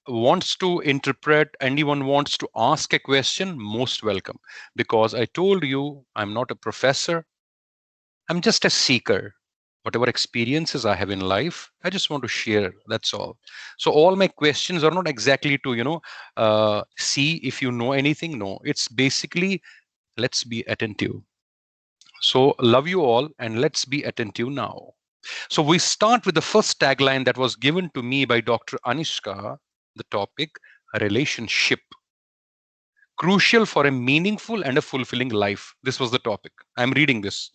wants to interpret, anyone wants to ask a question, most welcome. Because I told you, I'm not a professor, I'm just a seeker. Whatever experiences I have in life, I just want to share. That's all. So all my questions are not exactly to, see if you know anything. No, it's basically let's be attentive. So love you all and let's be attentive now. So we start with the first tagline that was given to me by Dr. Anishka, the topic relationship. Crucial for a meaningful and a fulfilling life. This was the topic. I'm reading this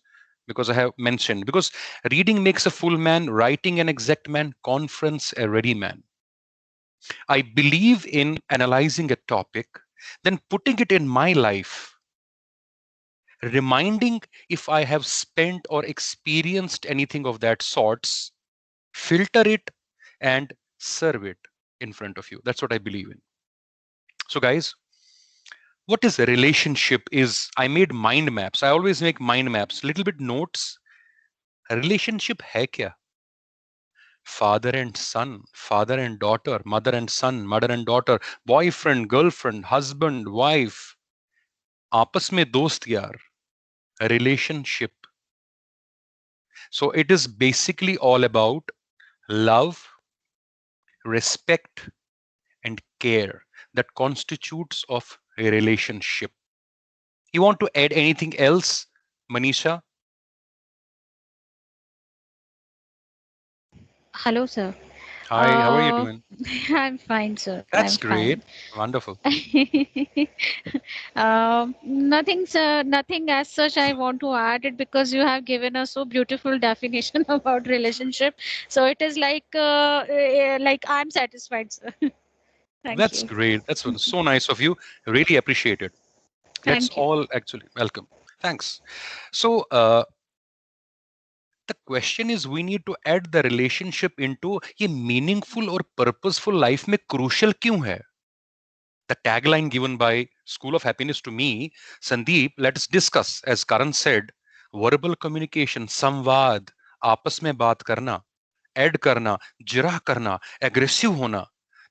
because I have mentioned, because reading makes a full man, writing an exact man, conference a ready man. I believe in analyzing a topic, then putting it in my life, reminding if I have spent or experienced anything of that sorts, filter it and serve it in front of you. That's what I believe in. So guys, what is a relationship is, I made mind maps. I always make mind maps, little bit notes. Relationship hai kya? Father and son, father and daughter, mother and son, mother and daughter, boyfriend, girlfriend, husband, wife, आपस में दोस्त यार, relationship. So it is basically all about love, respect, and care that constitutes of a relationship. You want to add anything else, Manisha? Hello, sir. Hi, how are you Uh, doing? I'm fine, sir. I'm That's great. fine. Wonderful. Nothing, sir. Nothing as such. I want to add it because you have given a so beautiful definition about relationship. So it is like I'm satisfied, sir. Thank That's you. great. That's so nice of you. Really appreciate it. Let's Thank you. all actually welcome. Thanks. So, the question is, we need to add the relationship into ये meaningful or purposeful life में crucial क्यों है? The tagline given by School of Happiness to me, Sandeep, let's discuss. As Karan said, verbal communication, संवाद, आपस में बात करना, add करना, जिरह करना, एग्रेसिव होना.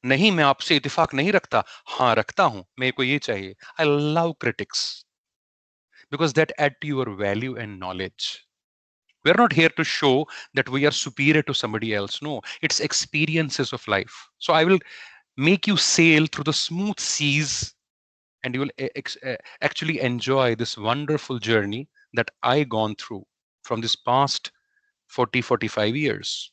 नहीं, मैं आपसे इतिफाक नहीं रखता. हाँ, रखता हूं. मेरे को ये चाहिए. I love critics because that add to your value and knowledge. We're not here to show that we are superior to somebody else. No, it's experiences of life. So I will make you sail through the smooth seas and you will actually enjoy this wonderful journey that I gone through from this past 40-45 years.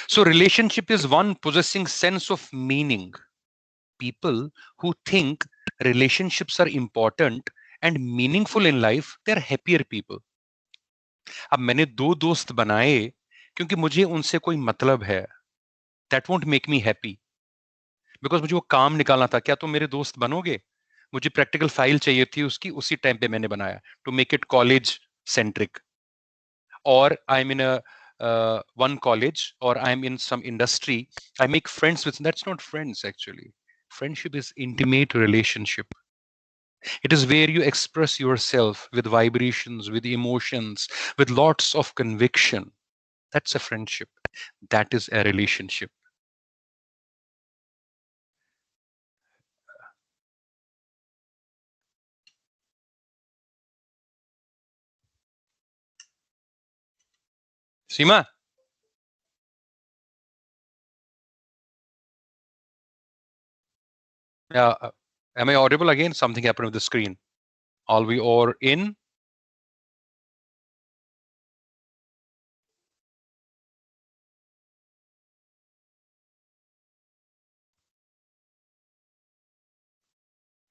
So relationship is one possessing sense of meaning. People who think relationships are important and meaningful in life, they're happier people. अब मैंने दो दोस्त बनाए क्योंकि मुझे उनसे कोई मतलब है. That won't make me happy because मुझे वो काम निकालना था. क्या तुम मेरे दोस्त बनोगे? मुझे प्रैक्टिकल फाइल चाहिए थी उसकी, उसी टाइम पे मैंने बनाया to make it college centric. Or I'm in a one college, or I'm in some industry, I make friends with. That's not friends actually. Friendship is intimate relationship. It is where you express yourself with vibrations, with emotions, with lots of conviction. That's a friendship. That is a relationship. Seema, uh, am I audible again? Something happened with the screen. Are we all in?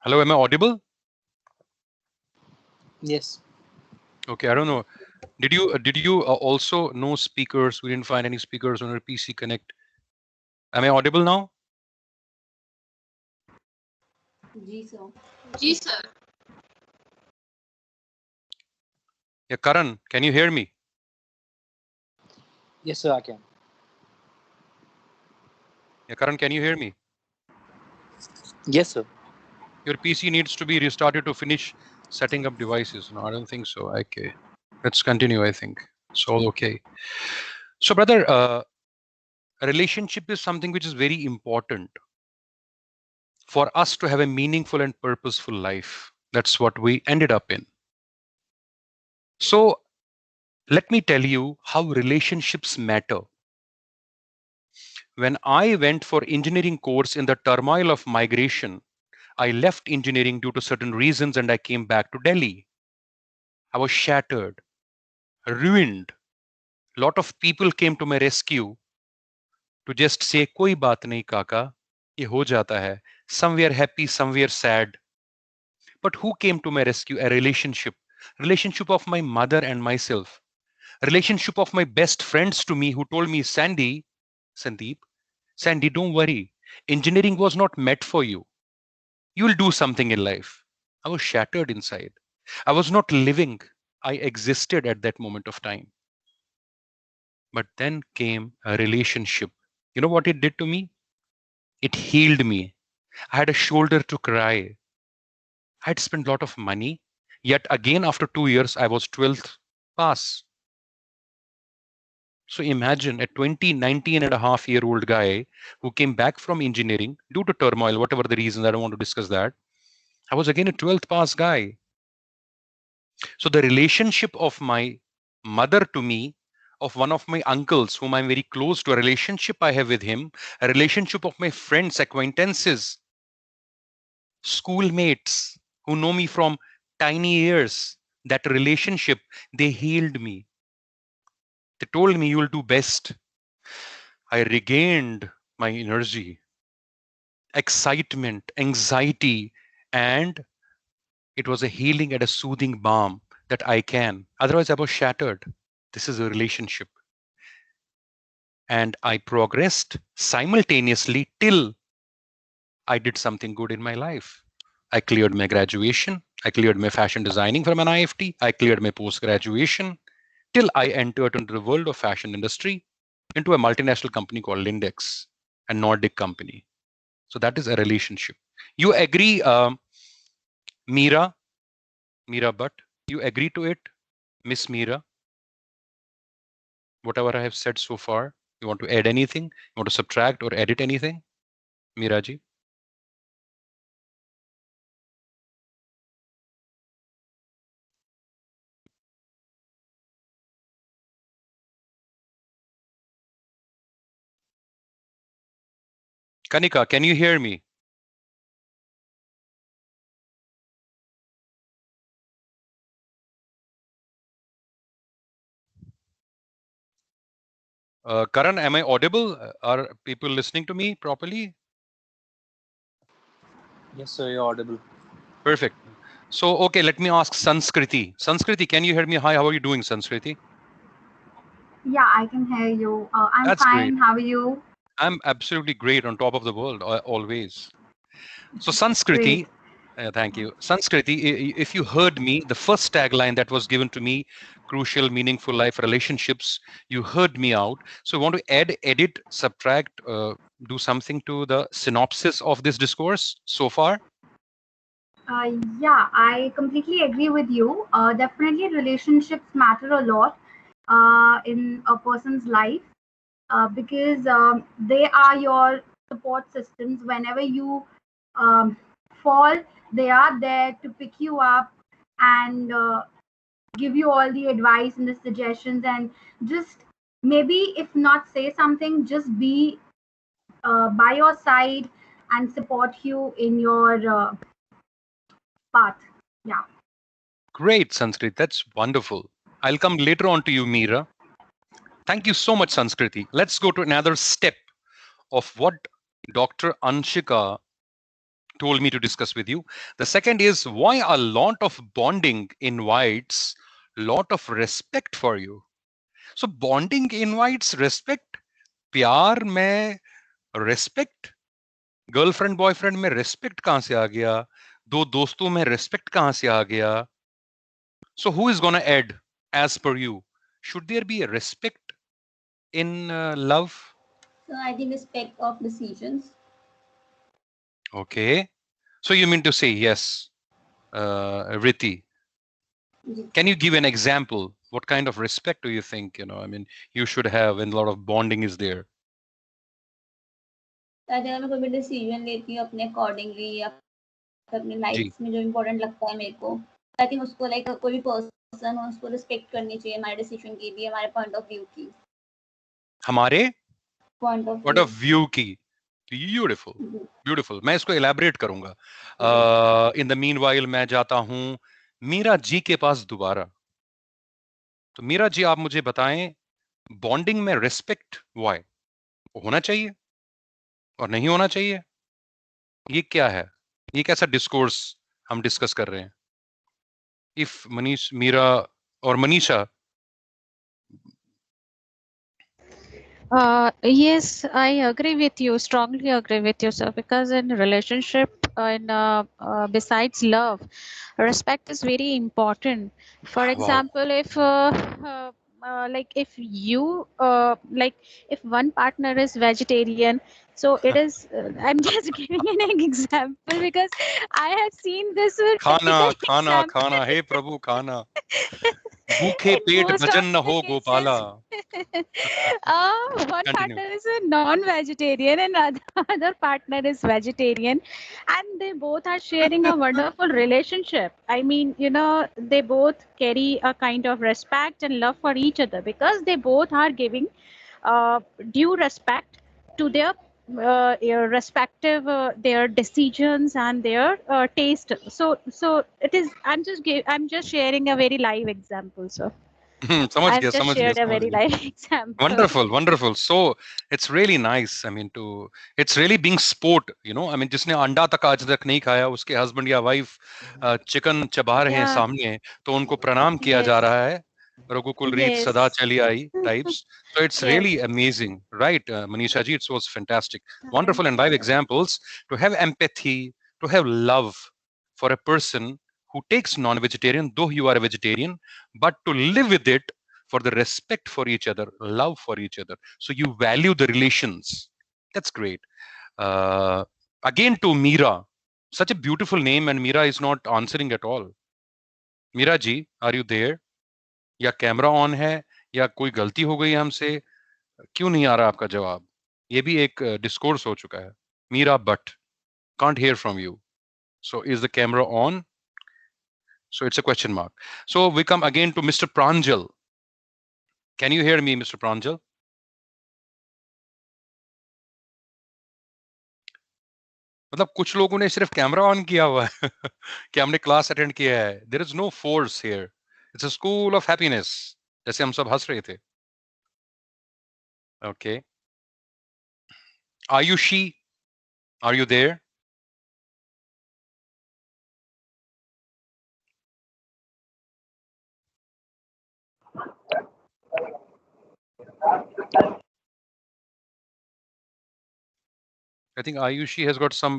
Hello, am I audible? Yes. Okay, I don't know. Did you also know speakers? We didn't find any speakers on our PC Connect. Am I audible now? जी sir. Yeah, Karan, can you hear me? Yes, sir, I can. Yeah, Karan, can you hear me? Yes, sir. Your PC needs to be restarted to finish setting up devices. No, I don't think so. Okay, let's continue. I think it's all okay. So, brother, a relationship is something which is very important for us to have a meaningful and purposeful life. That's what we ended up in. So let me tell you how relationships matter. When I went for engineering course in the turmoil of migration, I left engineering due to certain reasons and I came back to Delhi. I was shattered, ruined. A lot of people came to my rescue to just say, "Koi baat nahi, kaka, ye ho jata hai." Somewhere happy, somewhere sad. But who came to my rescue? A relationship of my mother and myself, relationship of my best friends to me who told me, Sandeep, Sandy, don't worry. Engineering was not meant for you. You'll do something in life. I was shattered inside. I was not living. I existed at that moment of time. But then came a relationship. You know what it did to me? It healed me. I had a shoulder to cry. I had spent a lot of money. Yet again, after 2 years, I was 12th pass. So imagine a 19 and a half year old guy who came back from engineering due to turmoil, whatever the reasons, I don't want to discuss that. I was again a 12th pass guy. So the relationship of my mother to me, of one of my uncles whom I'm very close to, a relationship I have with him, a relationship of my friends, acquaintances, schoolmates who know me from tiny years, that relationship, they healed me. They told me you will do best. I regained my energy, excitement, anxiety, and it was a healing and a soothing balm that I can. Otherwise, I was shattered. This is a relationship. And I progressed simultaneously till I did something good in my life. I cleared my graduation. I cleared my fashion designing from an IFT. I cleared my post graduation till I entered into the world of fashion industry into a multinational company called Lindex, a Nordic company. So that is a relationship. You agree, Meera Bhatt? You agree to it, Miss Meera? Whatever I have said so far, you want to add anything? You want to subtract or edit anything? Meera ji? Kanika, can you hear me? Karan, am I audible? Are people listening to me properly? Yes, sir, you're audible. Perfect. So, okay, let me ask Sanskriti. Sanskriti, can you hear me? Hi, how are you doing, Sanskriti? Yeah, I can hear you. I'm That's great. fine. How are you? I'm absolutely great, on top of the world, always. So, Great. Sanskriti, thank you. Sanskriti, if you heard me, the first tagline that was given to me, crucial, meaningful life relationships, you heard me out. So, I want to add, edit, subtract, do something to the synopsis of this discourse so far? Yeah, I completely agree with you. Definitely, relationships matter a lot in a person's life because they are your support systems. Whenever you um, fall, they are there to pick you up and give you all the advice and the suggestions, and just maybe, if not say something, just be by your side and support you in your path. Yeah. Great, Sanskrit. That's wonderful. I'll come later on to you, Meera. Thank you so much, Sanskriti. Let's go to another step of what Dr. Anshika told me to discuss with you. The second is why a lot of bonding invites lot of respect for you. So bonding invites respect. प्यार में respect, girlfriend boyfriend में respect कहां से आ गया, दो दोस्तों में respect कहां से आ गया? So who is going to add as per you? Should there be a respect in love? So I think respect of decisions. Okay. So you mean to say yes, Riti? Yes. Can you give an example? What kind of respect do you think, I mean, you should have when a lot of bonding is there? अगर मैं कोई भी decision लेती हूँ अपने accordingly या अपनी जी life में जो इम्पोर्टेंट लगता है मेरे को, आई थिंक उसको लाइक कोई भी पर्सन हो उसको रिस्पेक्ट करनी चाहिए हमारे डिसीजन की भी, हमारे पॉइंट ऑफ व्यू की। हमारे point of point view. Of view की। ब्यूटिफुल ब्यूटिफुल, मैं इसको इलेबरेट करूंगा। इन द मीनवाइल मैं जाता हूं मीरा जी के पास दोबारा। तो मीरा जी आप मुझे बताएं, बॉन्डिंग में रिस्पेक्ट व्हाई होना चाहिए और नहीं होना चाहिए, ये क्या है, ये कैसा डिस्कोर्स हम डिस्कस कर रहे हैं? इफ मनीष, मीरा और Manisha. Yes, I agree with you, strongly agree with you, sir, because in relationship and besides love, respect is very important. For wow, example, if like if you like if one partner is vegetarian, so it is I'm just giving an example because I have seen this खाना practical खाना example. खाना, हे प्रभु खाना, भूखे In pet most bhajan of न the हो Gopala. cases, one continue. partner is a non-vegetarian and other partner is vegetarian, and they both are sharing a wonderful relationship. I mean, they both carry a kind of respect and love for each other because they both are giving due respect to their respective their decisions and their taste. So it is. I'm just sharing a very live example, sir. समझ I've गया just समझ गया shared a समझ very गया। live example. Wonderful, wonderful. So it's really nice. I mean, it's really being sport, you know. I mean, जिसने अंडा तक आज तक नहीं खाया, उसके हस्बैंड या वाइफ चिकन चबा रहे हैं Yeah. सामने, तो उनको प्रणाम किया जा Yes. रहा है। रघुकुल रीत सदा Yes. चली आई types. So it's Yes. really amazing, right, Manisha ji? It was fantastic, Thank wonderful, and live you. examples to have empathy, to have love for a person who takes non-vegetarian, though you are a vegetarian, but to live with it for the respect for each other, love for each other. So you value the relations. That's great. Uh, Again to Meera, such a beautiful name, and Meera is not answering at all. Meera ji, are you there? या camera on है या कोई गलती हो गई है हमसे, क्यों नहीं आ रहा आपका जवाब? ये भी एक डिस्कोर्स हो चुका है। Meera but can't hear from you. So is the camera on? So it's a question mark. So we come again to Mr. Pranjal. Can you hear me, Mr. Pranjal? मतलब कुछ लोगों ने सिर्फ कैमरा ऑन किया हुआ है कि हमने क्लास अटेंड किया है। There is no force here, it's a school of happiness, जैसे हम सब हंस रहे थे। Okay, Ayushi, are you there? I think Ayushi has got some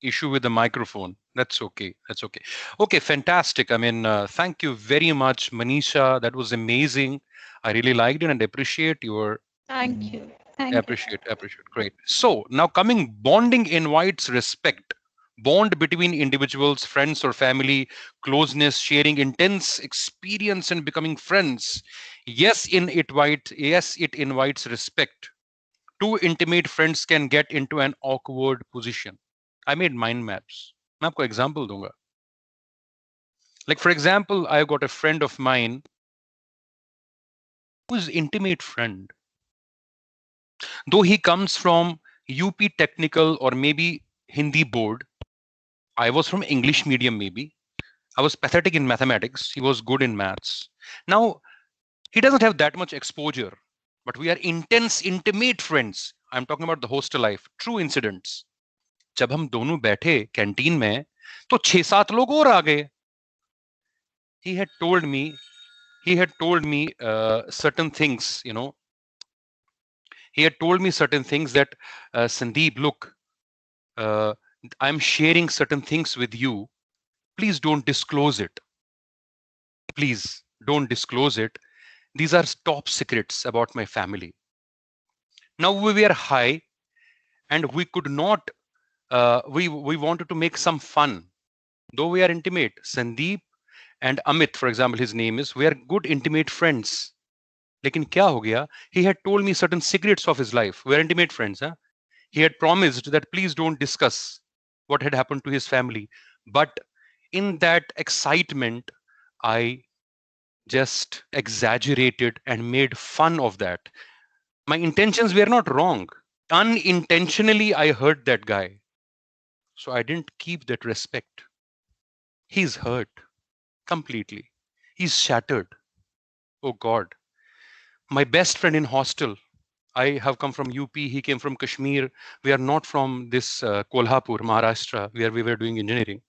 issue with the microphone. That's okay. That's okay. Okay, fantastic. I mean, thank you very much, Manisha. That was amazing. I really liked it and appreciate your Thank you. Thank you. appreciate. Great. So now coming, bonding invites respect. Bond between individuals, friends or family, closeness, sharing intense experience and becoming friends. Yes, it invites respect. Two intimate friends can get into an awkward position. I made mind maps. मैं आपको example दूंगा. Like for example, I got a friend of mine who is intimate friend. Though he comes from UP technical or maybe Hindi board, I was from English medium maybe. I was pathetic in mathematics. He was good in maths. Now, he doesn't have that much exposure, but we are intense, intimate friends. I'm talking about the hostel life, true incidents. जब हम दोनों बैठे canteen में तो 6-7 लोग और आ गए. He had told me certain things, you know. He had told me certain things that Sandeep, look, uh, I'm sharing certain things with you. Please don't disclose it. Please don't disclose it. These are top secrets about my family. Now we were high and we could not. We wanted to make some fun, though we are intimate. Sandeep and Amit, for example, his name is. We are good intimate friends. लेकिन क्या हो गया? He had told me certain secrets of his life. We are intimate friends, huh? He had promised that please don't discuss what had happened to his family. But in that excitement, I just exaggerated and made fun of that. My intentions were not wrong. Unintentionally, I hurt that guy. So I didn't keep that respect. He's hurt completely. He's shattered. Oh God. My best friend in hostel, I have come from UP, he came from Kashmir. We are not from this Kolhapur, Maharashtra, where we were doing engineering.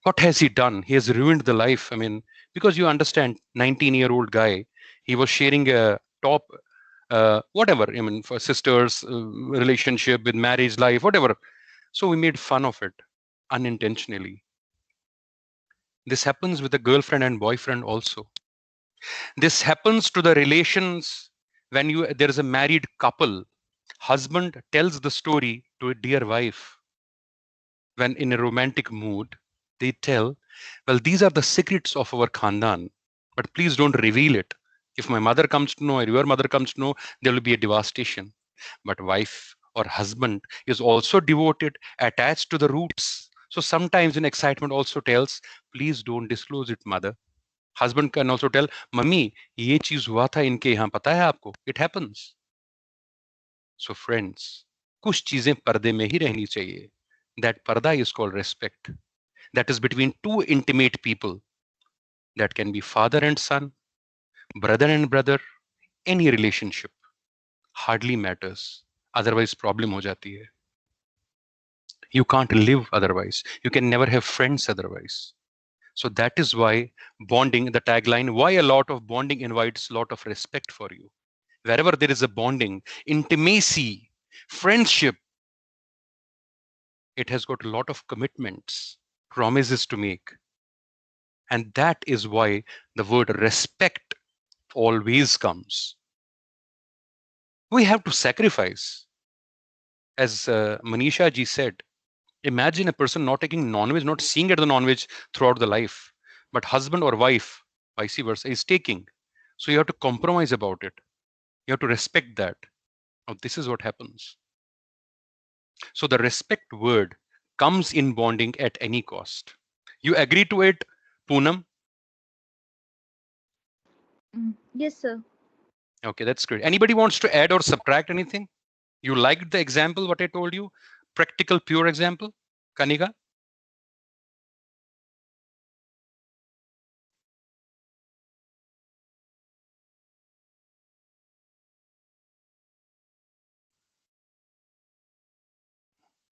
What has he done? He has ruined the life. I mean, because you understand, 19-year-old guy, he was sharing a top, whatever, I mean, for sisters, relationship with marriage life, whatever. So we made fun of it unintentionally. This happens with a girlfriend and boyfriend also. This happens to the relations when there is a married couple. Husband tells the story to a dear wife. When in a romantic mood, they tell, well, these are the secrets of our khandan, but please don't reveal it. If my mother comes to know or your mother comes to know, there will be a devastation. But wife or husband is also devoted, attached to the roots. So sometimes in excitement also tells, please don't disclose it, mother. Husband can also tell, mummy, ye cheez hua tha inke yahan, pata hai aapko? It happens. So friends, kuch cheezein parde mein hi rehni chahiye. That parda is called respect. That is between two intimate people. That can be father and son, brother and brother, any relationship. Hardly matters. Otherwise problem ho jati hai. You can't live otherwise. You can never have friends otherwise. So that is why bonding, the tagline, why a lot of bonding invites a lot of respect for you. Wherever there is a bonding, intimacy, friendship, it has got a lot of commitments, promises to make. And that is why the word respect always comes. We have to sacrifice. As Manisha ji said, imagine a person not taking non-veg, not seeing at the non-veg throughout the life, but husband or wife, vice versa, is taking. So you have to compromise about it. You have to respect that. Now, this is what happens. So the respect word comes in bonding at any cost. You agree to it, Poonam? Yes, sir. Okay, that's great. Anybody wants to add or subtract anything? You liked the example, what I told you? Practical, pure example? Kanika?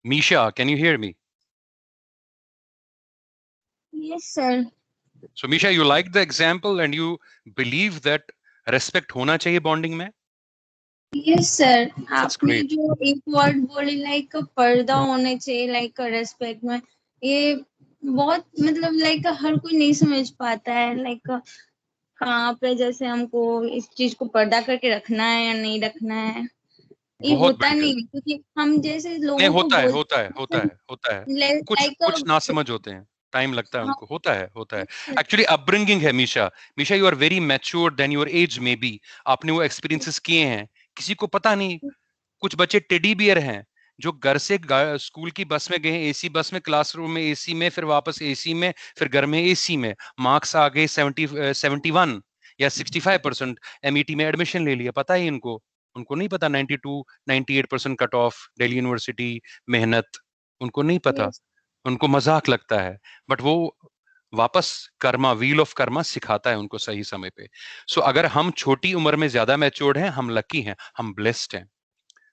Misha, can you hear me? Yes, sir. So Misha, you like the example and you believe that respect होना चाहिए bonding में? Yes, sir. That's आपने great. जो एक word बोले like पर्दा होने चाहिए लाइक रेस्पेक्ट में, ये बहुत मतलब लाइक हर कोई नहीं समझ पाता है लाइक कहाँ पे जैसे हमको इस चीज को पर्दा करके रखना है या नहीं रखना है, ये बहुत होता बढ़िया। नहीं है क्योंकि हम जैसे नहीं, लोगों को होता है, बोलते होता है, होता है, होता है। कुछ लाइक ना समझ होते हैं, टाइम लगता है हाँ, उनको, होता है, होता है। एक्चुअली अपब्रिंगिंग है Misha. Misha, you are very mature than your age maybe. आपने वो एक्सपीरियंसेस किए हैं, किसी को पता नहीं। कुछ बच्चे टेडी बियर हैं जो घर से स्कूल की बस में गए, एसी बस में, क्लासरूम में एसी में, फिर वापस एसी में, फिर घर में एसी में, मार्क्स आ गए 71 या 65%, एमईटी में एडमिशन ले लिया। पता है इनको? उनको नहीं पता 92 98% कट ऑफ, दिल्ली यूनिवर्सिटी, मेहनत, उनको नहीं पता। उनको मजाक लगता है, बट वो वापस कर्मा, व्हील ऑफ कर्मा सिखाता है उनको सही समय पे। सो अगर हम छोटी उम्र में ज्यादा मैच्योर्ड हैं, हम लकी हैं, हम ब्लेस्ड हैं।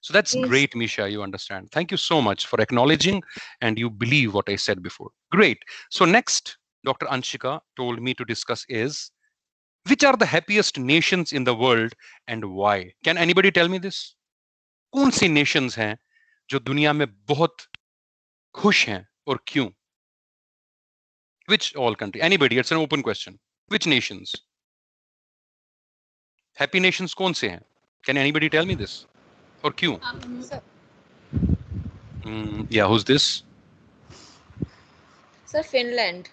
So that's great, Misha. You understand. Thank you so much for acknowledging and you believe what I said before. Great. So next, Dr. Anshika told me to discuss is, which are the happiest nations in the world and why? Can anybody tell me this? कौन सी nations हैं जो दुनिया में बहुत खुश हैं और क्यों? Which all country? Anybody? It's an open question. Which nations? Happy nations कौन से हैं? Can anybody tell me this? और क्यों? Yeah, who's this? Sir, Finland,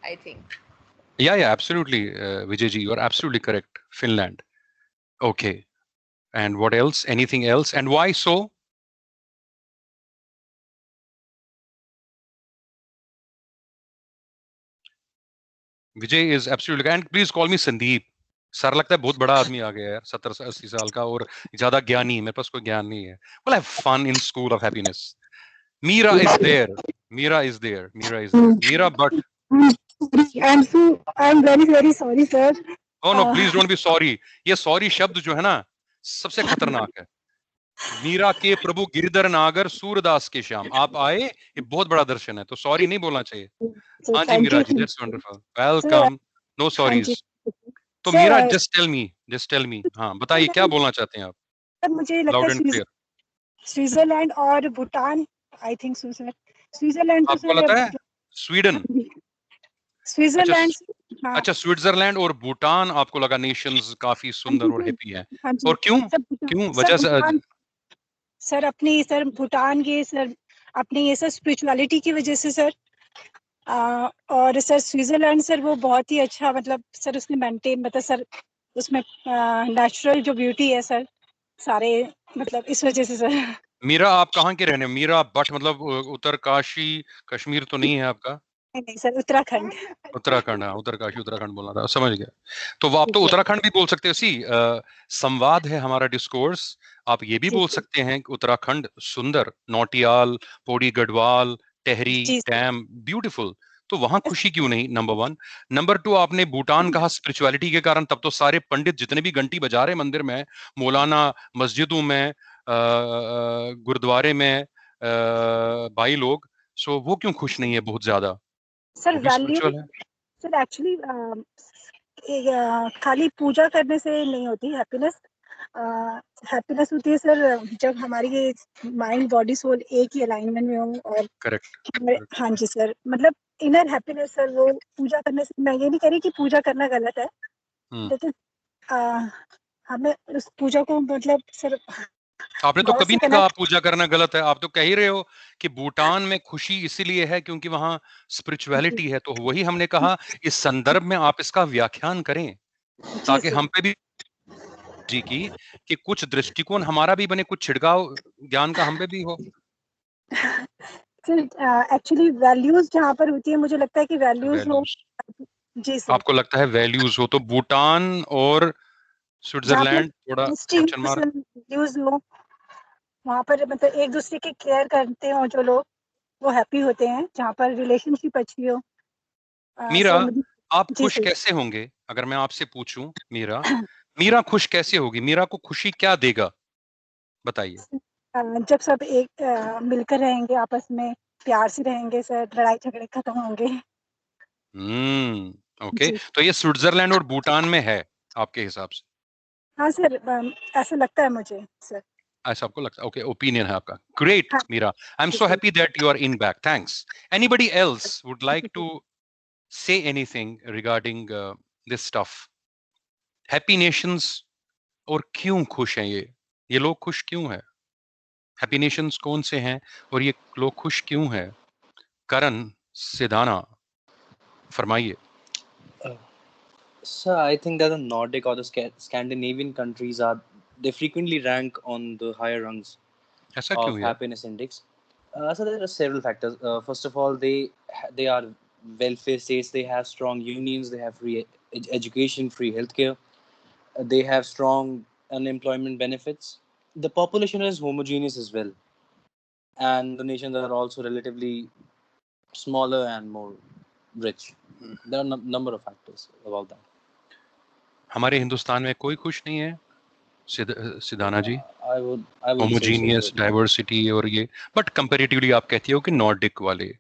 I think. Yeah, absolutely, Vijayji, you are absolutely correct. Finland. Okay. And what else? Anything else? And why so? Vijay is absolutely, and please call me Sandeep sir. लगता है बहुत बड़ा आदमी आ गया है, 70-80 साल का, और ज्यादा ज्ञानी, मेरे पास कोई ज्ञान नहीं है। We'll have fun in School of Happiness. Meera is there. Meera is there. Meera is there. Meera, but I'm very sorry, sir. oh no, please don't be sorry. ये sorry शब्द जो है ना, सबसे खतरनाक है। मीरा के प्रभु गिरधर नागर सूरदास के श्याम, आप आए, ये बहुत बड़ा दर्शन है, तो सॉरी नहीं बोलना चाहिए। So हाँ जी thank मीरा you. जी, that's wonderful, welcome, no Thank sorries. you. तो Sir, Meera just tell me, हाँ बताइए क्या बोलना चाहते हैं आप, sir, मुझे लगता लाउड है एंड क्लियर। स्विट्जरलैंड और Bhutan, I think so sir. Switzerland तो आपको सर, लगता है स्वीडन? अच्छा, स्विट्जरलैंड, हाँ अच्छा स्विट्जरलैंड और भूटान आपको लगा नेशंस काफी सुंदर और हैप्पी हैं, हाँ जी और क्यों सर, क्यों सर वजह से? भूटान, सर अपनी सर भूटान के सर अपनी ये सर स्पिरिचुअलिटी की वजह से सर, और सर स्विट्जरलैंड सर वो बहुत ही अच्छा, मतलब सर उसने मेंटेन, मतलब सर उसमें नेचुरल जो ब्यूटी है सर, सारे मतलब इस वजह से सर। मीरा आप कहाँ के रहने? मीरा भट्ट मतलब उत्तरकाशी, कश्मीर तो नहीं है आपका? नहीं सर, उत्तराखंड। उत्तराखंड, हाँ उत्तरकाशी उत्तराखंड बोलना था, समझ गया। तो वो आप तो उत्तराखंड भी बोल सकते हो। सी संवाद है हमारा, डिस्कोर्स। आप ये भी बोल सकते हैं कि उत्तराखंड सुंदर, नौटियाल, पौड़ी गढ़वाल, टेहरी, डैम, ब्यूटीफुल। तो वहां खुशी क्यों नहीं? नंबर 1। नंबर 2, आपने भूटान कहा स्पिरिचुअलिटी के कारण, तब तो सारे पंडित जितने भी घंटी बजा रहे मंदिर में, मौलाना मस्जिदों में, गुरुद्वारे में, भाई लोग, सो वो क्यों खुश नहीं है बहुत ज्यादा? सर वो भी वैल्यू, स्पिरिचुअल है। सर एक्चुअली खाली पूजा करने से नहीं होती हैप्पीनेस। हैप्पीनेस होती है सर जब हमारी माइंड बॉडी सोल एक ही अलाइनमेंट में हो। और करेक्ट। हाँ जी सर, मतलब इनर हैप्पीनेस सर, वो पूजा करने से, मैं ये नहीं कह रही कि पूजा करना गलत है, लेकिन हमें उस पूजा को मतलब सर आपने तो गॉड कभी से नहीं कहा कनेक्ट। पूजा करना गलत है, आप तो कह ही रहे हो कि भूटान में खुशी इसीलिए है क्योंकि वहां स्पिरिचुअलिटी है। तो वही हमने कहा इस संदर्भ में आप इसका व्याख्यान करें, ताकि हम पे भी जी की कि कुछ दृष्टिकोण हमारा भी बने, कुछ छिड़काव ज्ञान का हम पे भी हो। सर एक्चुअली वैल्यूज जहाँ पर होती है, मुझे लगता है कि वैल्यूज हो। जी सर, आपको लगता है वैल्यूज हो, तो भूटान और स्विट्जरलैंड थोड़ा क्वेश्चन मार्क। वैल्यूज हो वहाँ पर, मतलब एक दूसरे की केयर करते हो जो लोग, वो हैप्पी होते हैं। जहाँ पर रिलेशनशिप अच्छी हो। मीरा, सर आप जी खुश सर, कैसे होंगे? अगर मैं आपसे पूछूं मीरा, मीरा खुश कैसे होगी? मीरा को खुशी क्या देगा, बताइए। जब सब एक मिलकर रहेंगे, आपस में प्यार से रहेंगे सर, लड़ाई झगड़े खत्म होंगे। ओके, तो ये स्विट्जरलैंड और भूटान में है आपके हिसाब से? हाँ सर, ऐसा लगता है मुझे सर। ऐसा आपको लगता है? ओके, ओपिनियन है आपका। ग्रेट हाँ, Meera, I am so happy that you are in back, thanks. Anybody else would like to say anything regarding this stuff? Happy nations, और क्यों खुश हैं ये लोग खुश क्यों हैं? हैप्पी नेशंस कौन से हैं और ये लोग खुश क्यों हैं? करण सिधाना, फरमाइए। So I think that the Nordic or the Scandinavian countries they frequently rank on the higher rungs ऐसा of क्यों यार? happiness index. So there are several factors. First of all, they are welfare states. They have strong unions. They have free education, free healthcare. They have strong unemployment benefits. The population is homogeneous as well, and the nations are also relatively smaller and more rich. There are a number of factors about that. हमारे हिंदुस्तान में कोई खुश नहीं है सिधाना जी? I would say so. Homogeneous diversity और ये, but comparatively आप कहती हो कि नॉर्डिक वाले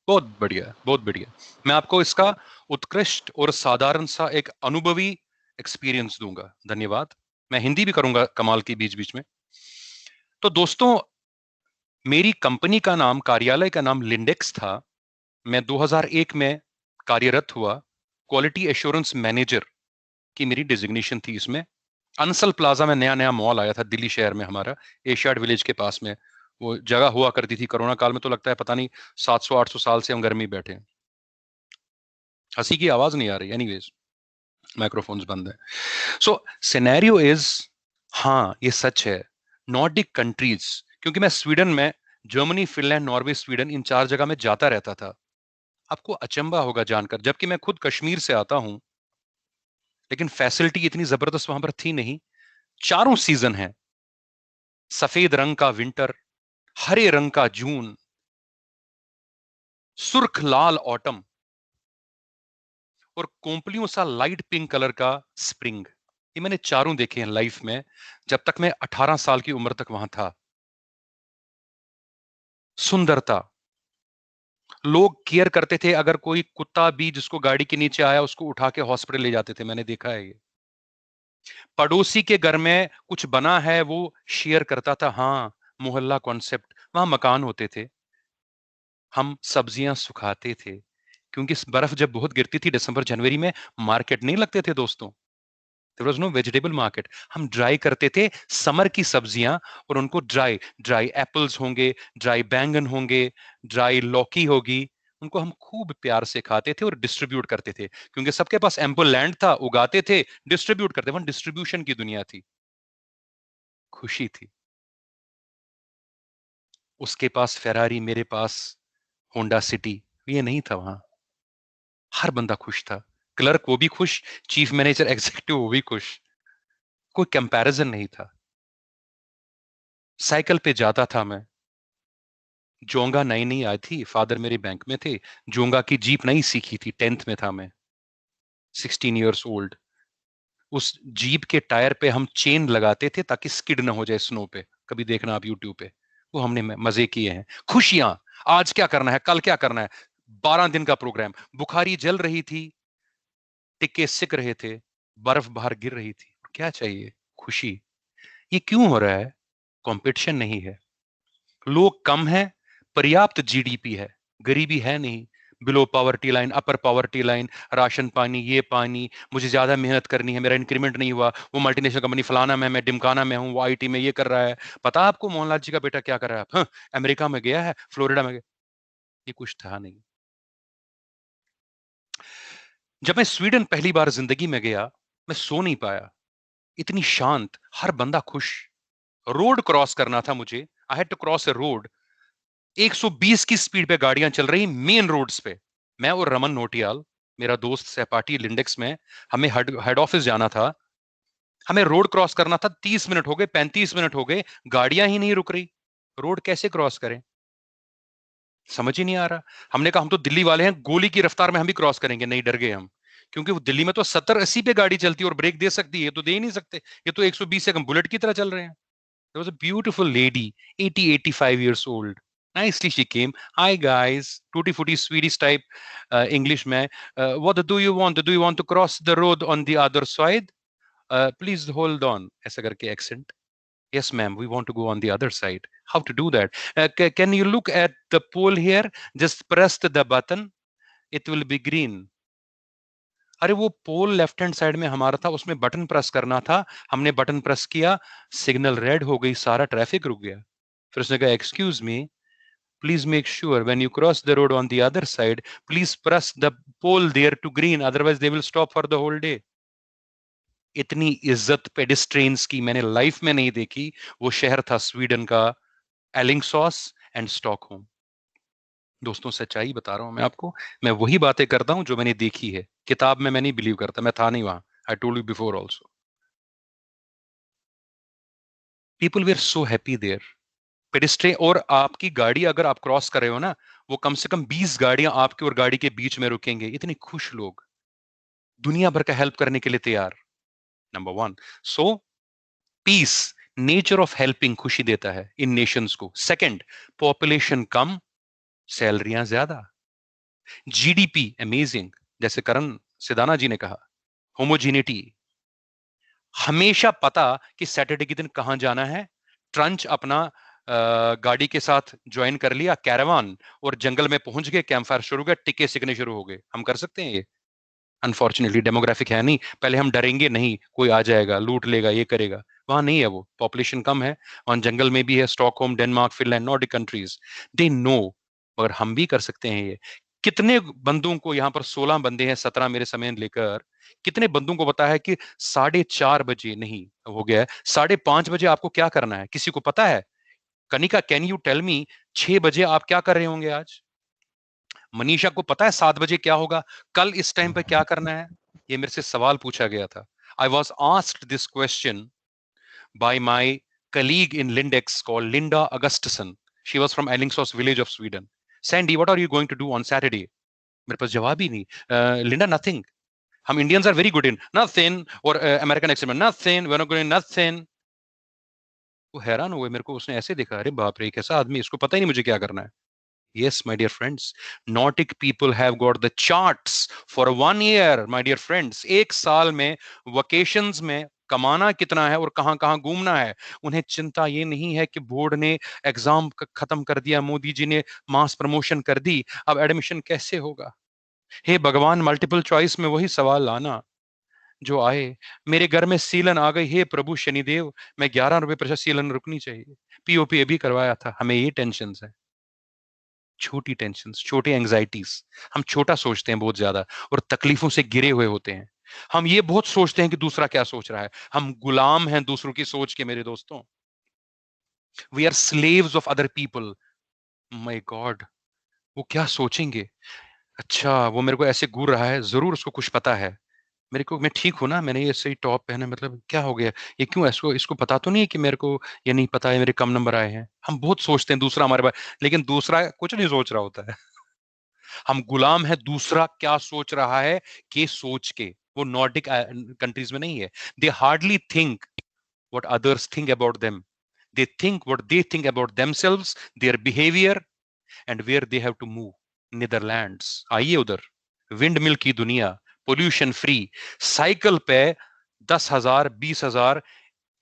बहुत बढ़िया, बहुत बढ़िया। मैं आपको इसका उत्कृष्ट और साधारण सा एक अनुभवी एक्सपीरियंस दूंगा। धन्यवाद। मैं हिंदी भी करूंगा कमाल की बीच बीच में। तो दोस्तों, मेरी कंपनी का नाम, कार्यालय का नाम लिंडेक्स था। मैं 2001 में कार्यरत हुआ। क्वालिटी एश्योरेंस मैनेजर की मेरी डेजिग्नेशन थी इसमें। अंसल प्लाजा में नया मॉल आया था दिल्ली शहर में, हमारा एशियाड विलेज के पास में वो जगह हुआ करती थी। कोरोना काल में तो लगता है पता नहीं 700-800 साल से हम घर में बैठे हैं। हंसी की आवाज नहीं आ रही, एनीवेज माइक्रोफोन्स बंद है। सो सिनेरियो इज, हाँ ये सच है, नॉर्डिक कंट्रीज, क्योंकि मैं स्वीडन में, जर्मनी, फिनलैंड, नॉर्वे, स्वीडन, इन 4 जगह में जाता रहता था। आपको अचंबा होगा जानकर, जबकि मैं खुद कश्मीर से आता हूं, लेकिन फैसिलिटी इतनी जबरदस्त वहां पर थी नहीं। 4 सीजन है, सफेद रंग का विंटर, हरे रंग का जून, सुर्ख लाल ऑटम और कोंपलियों सा लाइट पिंक कलर का स्प्रिंग। ये मैंने 4 देखे हैं लाइफ में, जब तक मैं 18 साल की उम्र तक वहां था। सुंदरता, लोग केयर करते थे, अगर कोई कुत्ता भी जिसको गाड़ी के नीचे आया उसको उठा के हॉस्पिटल ले जाते थे, मैंने देखा है ये। पड़ोसी के घर में कुछ बना है वो शेयर करता था, हाँ, मोहल्ला कॉन्सेप्ट। वहां मकान होते थे, हम सब्जियां सुखाते थे, क्योंकि बर्फ जब बहुत गिरती थी दिसंबर जनवरी में, मार्केट नहीं लगते थे दोस्तों, there was no vegetable market. हम ड्राई करते थे समर की सब्जियां, और उनको ड्राई ड्राई एप्पल्स होंगे, ड्राई बैंगन होंगे, ड्राई लौकी होगी, उनको हम खूब प्यार से खाते थे और डिस्ट्रीब्यूट करते थे, क्योंकि सबके पास एम्पल लैंड था, उगाते थे, डिस्ट्रीब्यूट करते। वहां डिस्ट्रीब्यूशन की दुनिया थी, खुशी थी। उसके पास फेरारी, मेरे पास होंडा सिटी, ये नहीं था वहां। हर बंदा खुश था, क्लर्क वो भी खुश, चीफ मैनेजर एग्जीक्यूटिव वो भी खुश, कोई कंपैरिजन नहीं था। साइकिल पे जाता था मैं, जोंगा नई नई आई थी, फादर मेरे बैंक में थे, जोंगा की जीप नहीं सीखी थी, 10th में था मैं, 16 ईयर्स ओल्ड। उस जीप के टायर पे हम चेन लगाते थे ताकि स्किड ना हो जाए स्नो पे, कभी देखना आप यूट्यूब पे, वो हमने मजे किए हैं। खुशियां, आज क्या करना है, कल क्या करना है, 12 दिन का प्रोग्राम। बुखारी जल रही थी, टिक्के सिक रहे थे, बर्फ बाहर गिर रही थी, क्या चाहिए, खुशी। ये क्यों हो रहा है? कंपटीशन नहीं है, लोग कम हैं, पर्याप्त जीडीपी है, गरीबी है नहीं, बिलो पॉवर्टी लाइन, अपर पॉवर्टी लाइन, राशन पानी, ये पानी, मुझे ज्यादा मेहनत करनी है, मेरा इंक्रीमेंट नहीं हुआ, वो मल्टीनेशनल कंपनी फलाना में, मैं डिमकाना में हूं, वो आईटी में ये कर रहा है। पता आपको मोहनलाल जी का बेटा क्या कर रहा है? हाँ, अमेरिका में गया है, फ्लोरिडा में गया। ये कुछ था नहीं। जब मैं स्वीडन पहली बार जिंदगी में गया, मैं सो नहीं पाया, इतनी शांत, हर बंदा खुश। रोड क्रॉस करना था मुझे, I had to cross a road, 120 की स्पीड पे गाड़ियां चल रही मेन रोड्स पे। मैं और रमन नोटियाल, मेरा दोस्त सहपाठी लिंडेक्स में, हमें हेड ऑफिस जाना था, हमें रोड क्रॉस करना था, 30 मिनट हो गए, 35 मिनट हो गए, गाड़ियां ही नहीं रुक रही, रोड कैसे क्रॉस करें, समझ ही नहीं आ रहा। हमने कहा हम तो दिल्ली वाले हैं, गोली की रफ्तार में हम भी क्रॉस करेंगे, नहीं, डर गए हम, क्योंकि वो दिल्ली में तो 70-80 पे गाड़ी चलती है और ब्रेक दे सकती है, ये तो दे ही नहीं सकते, ये तो 120 से कम बुलेट की तरह चल रहे हैं। There was a beautiful lady, 85 years old. Nicely she came. Hi guys, tutti frutti Swedish type English में. What do you want? Do you want to cross the road on the other side? Please hold on. ऐसा करके accent. Yes, ma'am. We want to go on the other side. How to do that? Can you look at the pole here? Just press the button. It will be green. अरे वो पोल left hand side में हमारा था, उसमें button press करना था, हमने button press किया, सिग्नल रेड हो गई, सारा ट्रैफिक रुक गया। फिर उसने कहा excuse me, please make sure when you cross the road on the other side, please press the pole there to green, otherwise they will stop for the whole day. इतनी इज्जत पेडिस्ट्रेन्स की मैंने लाइफ में नहीं देखी। वो शहर था स्वीडन का एलिंगसॉस एंड स्टॉकहोम। दोस्तों सच्चाई बता रहा हूं मैं आपको, मैं वही बातें करता हूं जो मैंने देखी है, किताब में मैं नहीं बिलीव करता, मैं था नहीं वहां। I told you before also, people were so happy there. पेडिस्ट्रे, और आपकी गाड़ी अगर आप क्रॉस कर रहे हो ना, वो कम से कम 20 गाड़ियां आपकी और गाड़ी के बीच में रुकेंगे, इतने खुश लोग, दुनिया भर का हेल्प करने के लिए तैयार। Number 1, so peace, nature of helping खुशी देता है इन नेशंस को। सेकंड, पॉपुलेशन कम, सैलरियां ज्यादा, जीडीपी अमेजिंग, जैसे करण सिदाना जी ने कहा, होमोजिनिटी, हमेशा पता कि सैटरडे के दिन कहां जाना है, ट्रंच अपना गाड़ी के साथ ज्वाइन कर लिया कैरावान, और जंगल में पहुंच गए, कैंप फायर शुरू हो गया, टिक्के सिकने शुरू हो गए। हम कर सकते हैं ये? अनफॉर्चुनेटली डेमोग्राफिक है नहीं, पहले हम डरेंगे नहीं कोई आ जाएगा लूट लेगा ये करेगा, वहां नहीं है, वो पॉपुलेशन कम है, वहां जंगल में भी है, Stockholm, Denmark, Finland, Nordic countries, they know. मगर हम भी कर सकते हैं ये। कितने बंदों को, यहां पर 16 बंदे हैं, 17 मेरे समय लेकर, कितने बंदों को पता है कि 4:30 बजे नहीं हो गया है, 5:30 बजे आपको क्या करना है, किसी को पता है? Kanika, can you tell me, 6 बजे आप क्या कर रहे होंगे आज? मनीषा को पता है 7 बजे क्या होगा, कल इस टाइम पे क्या करना है? ये मेरे से सवाल पूछा गया था. I was asked this question by my colleague in Lindex called Linda Augustusson. She was from Alingsås village of Sweden. Sandy, what are you going to do on Saturday? मेरे पास जवाब ही नहीं. Linda, nothing. हम Indians are very good in nothing, और American accent में nothing, we are not good in nothing. वो हैरान हुए मेरे को, उसने ऐसे देखा, अरे बाप रे कैसा आदमी, इसको पता ही नहीं मुझे क्या करना है. Yes, my dear friends, Nordic people have got the charts for 1 year, my dear friends. एक साल में वकेशंस में कमाना कितना है और कहां कहां घूमना है. उन्हें चिंता ये नहीं है कि बोर्ड ने एग्जाम खत्म कर दिया, मोदी जी ने मास प्रमोशन कर दी, अब एडमिशन कैसे होगा. हे भगवान, मल्टीपल चॉइस में वही सवाल लाना जो आए. मेरे घर में सीलन आ गई, हे प्रभु शनिदेव, मैं 11 रुपए प्रति सीलन रुकनी चाहिए. पीओपी अभी करवाया था. हमें ये टेंशन है, छोटी टेंशन, छोटे एंजाइटीज. हम छोटा सोचते हैं बहुत ज्यादा और तकलीफों से घिरे हुए होते हैं. हम ये बहुत सोचते हैं कि दूसरा क्या सोच रहा है. हम गुलाम हैं दूसरों की सोच के मेरे दोस्तों. We are slaves of other people. My god, वो क्या सोचेंगे. अच्छा, वो मेरे को ऐसे घूर रहा है, जरूर उसको कुछ पता है मेरे को. मैं ठीक हूं ना, मैंने ये सही टॉप पहना, मतलब क्या हो गया, ये क्यों, इसको इसको पता तो नहीं है कि मेरे को ये नहीं पता है मेरे कम नंबर आए हैं. हम बहुत सोचते हैं दूसरा हमारे बारे, लेकिन दूसरा कुछ नहीं सोच रहा होता है. हम गुलाम है दूसरा क्या सोच रहा है के सोच के. वो नॉर्डिक कंट्रीज में नहीं है. They hardly think what others think about them. They think what they think about themselves, their behaviour and where they have to move. Netherlands, आइए उधर. विंड मिल की दुनिया, पोल्यूशन फ्री, साइकिल पे 10,000 20,000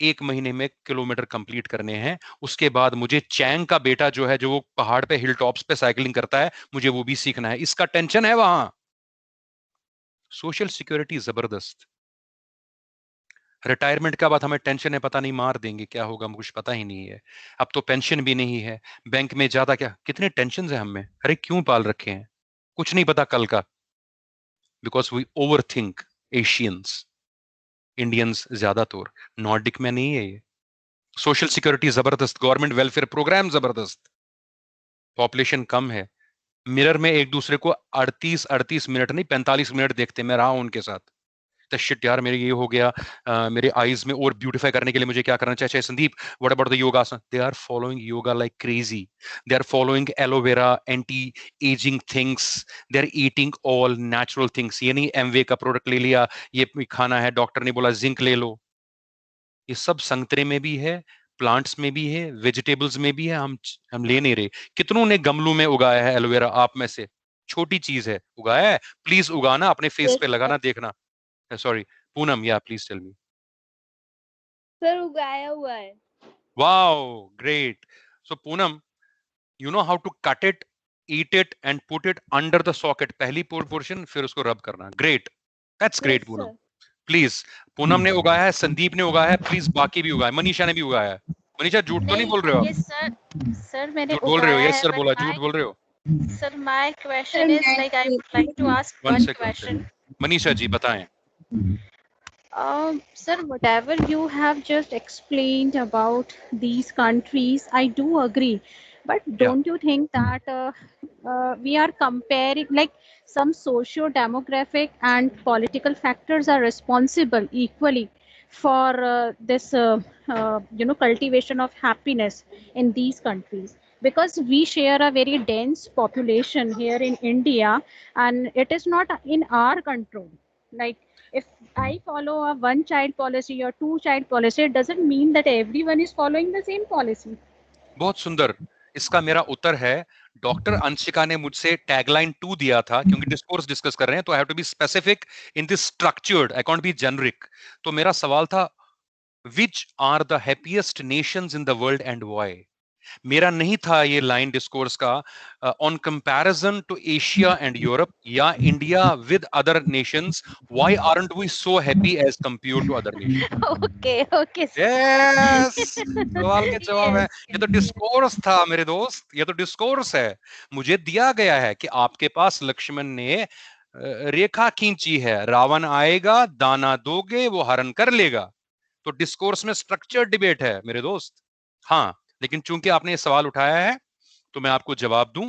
एक महीने में किलोमीटर कंप्लीट करने हैं. उसके बाद मुझे चैंग का बेटा जो है, जो वो पहाड़ पे हिल टॉप्स पे साइकिलिंग करता है, मुझे वो भी सीखना है. इसका टेंशन है वहां. सोशल सिक्योरिटी जबरदस्त. रिटायरमेंट का बाद हमें टेंशन है, पता नहीं मार देंगे, क्या होगा कुछ पता ही नहीं है. अब तो पेंशन भी नहीं है, बैंक में ज्यादा क्या, कितने टेंशन है हमें. अरे क्यों पाल रखे हैं, कुछ नहीं पता कल का. Because we over think. Asians, Indians ज्यादातर, नॉर्डिक में नहीं है ये. सोशल सिक्योरिटी जबरदस्त, गवर्नमेंट वेलफेयर प्रोग्राम जबरदस्त. पॉपुलेशन कम है. मिरर में एक दूसरे को 38 मिनट नहीं 45 मिनट देखते. मैं रहा हूं उनके साथ. तो शिट यार, मेरे ये हो गया, मेरे आईज में और ब्यूटीफाई करने के लिए मुझे क्या करना चाहिए. Sandeep, what about the yogasana. They are following yoga like crazy. They are following aloe vera, anti ageing things. They are eating all natural things. ये नहीं एमवे का प्रोडक्ट ले लिया, ये खाना है, डॉक्टर ने बोला जिंक ले लो. ये सब संतरे में भी है, प्लांट्स में भी है, वेजिटेबल्स में भी है. हम ले नहीं रहे. कितनों ने गमलों में उगाया है एलोवेरा आप में से? छोटी चीज है, उगाया है, प्लीज उगाना, अपने फेस पे लगाना, देखना. सॉरी पूनम, या प्लीज टेल मी. सर उगाया हुआ है. Wow, great. So Poonam, you know how to cut it, eat it and put it under the socket. पहली पोर्शन, फिर उसको रब करना. Great, that's great Poonam. Please, Poonam ने उगाया है, संदीप ने उगाया है, प्लीज बाकी भी उगाए, मनीषा ने भी उगाया है. मनीषा, झूठ तो नहीं बोल रहे हो आप? सर मैंने झूठ बोल रहे हो? उगाया यस है, सर but बोला, झूठ बोल रहे हो? Sir, my question is like I would like to ask one question. Manisha ji बताएं. Sir, whatever you have just explained about these countries, I do agree. But don't you think that we are comparing, like some socio-demographic and political factors are responsible equally for this, cultivation of happiness in these countries? Because we share a very dense population here in India, and it is not in our control. Like, if I follow a one child policy or two child policy, it doesn't mean that everyone is following the same policy. बहुत सुंदर. इसका मेरा उत्तर है, doctor Anshika ने मुझसे tagline 2 दिया था, क्योंकि डिस्कोर्स डिस्कस कर रहे हैं तो I have to be specific in this structured, I can't be generic. तो मेरा सवाल था, which are the happiest nations in the world and why. मेरा नहीं था ये लाइन डिस्कोर्स का on comparison to Asia and Europe या India with other nations, why aren't we so happy as compared to other nations. Okay yes, सवाल के जवाब है. ये तो डिस्कोर्स था मेरे दोस्त, ये तो डिस्कोर्स है. मुझे दिया गया है कि आपके पास लक्ष्मण ने रेखा खींची है, रावण आएगा, दाना दोगे वो हरण कर लेगा. तो डिस्कोर्स में स्ट्रक्चर्ड डिबेट है मेरे दोस्त. हाँ, लेकिन चूंकि आपने ये सवाल उठाया है तो मैं आपको जवाब दूं.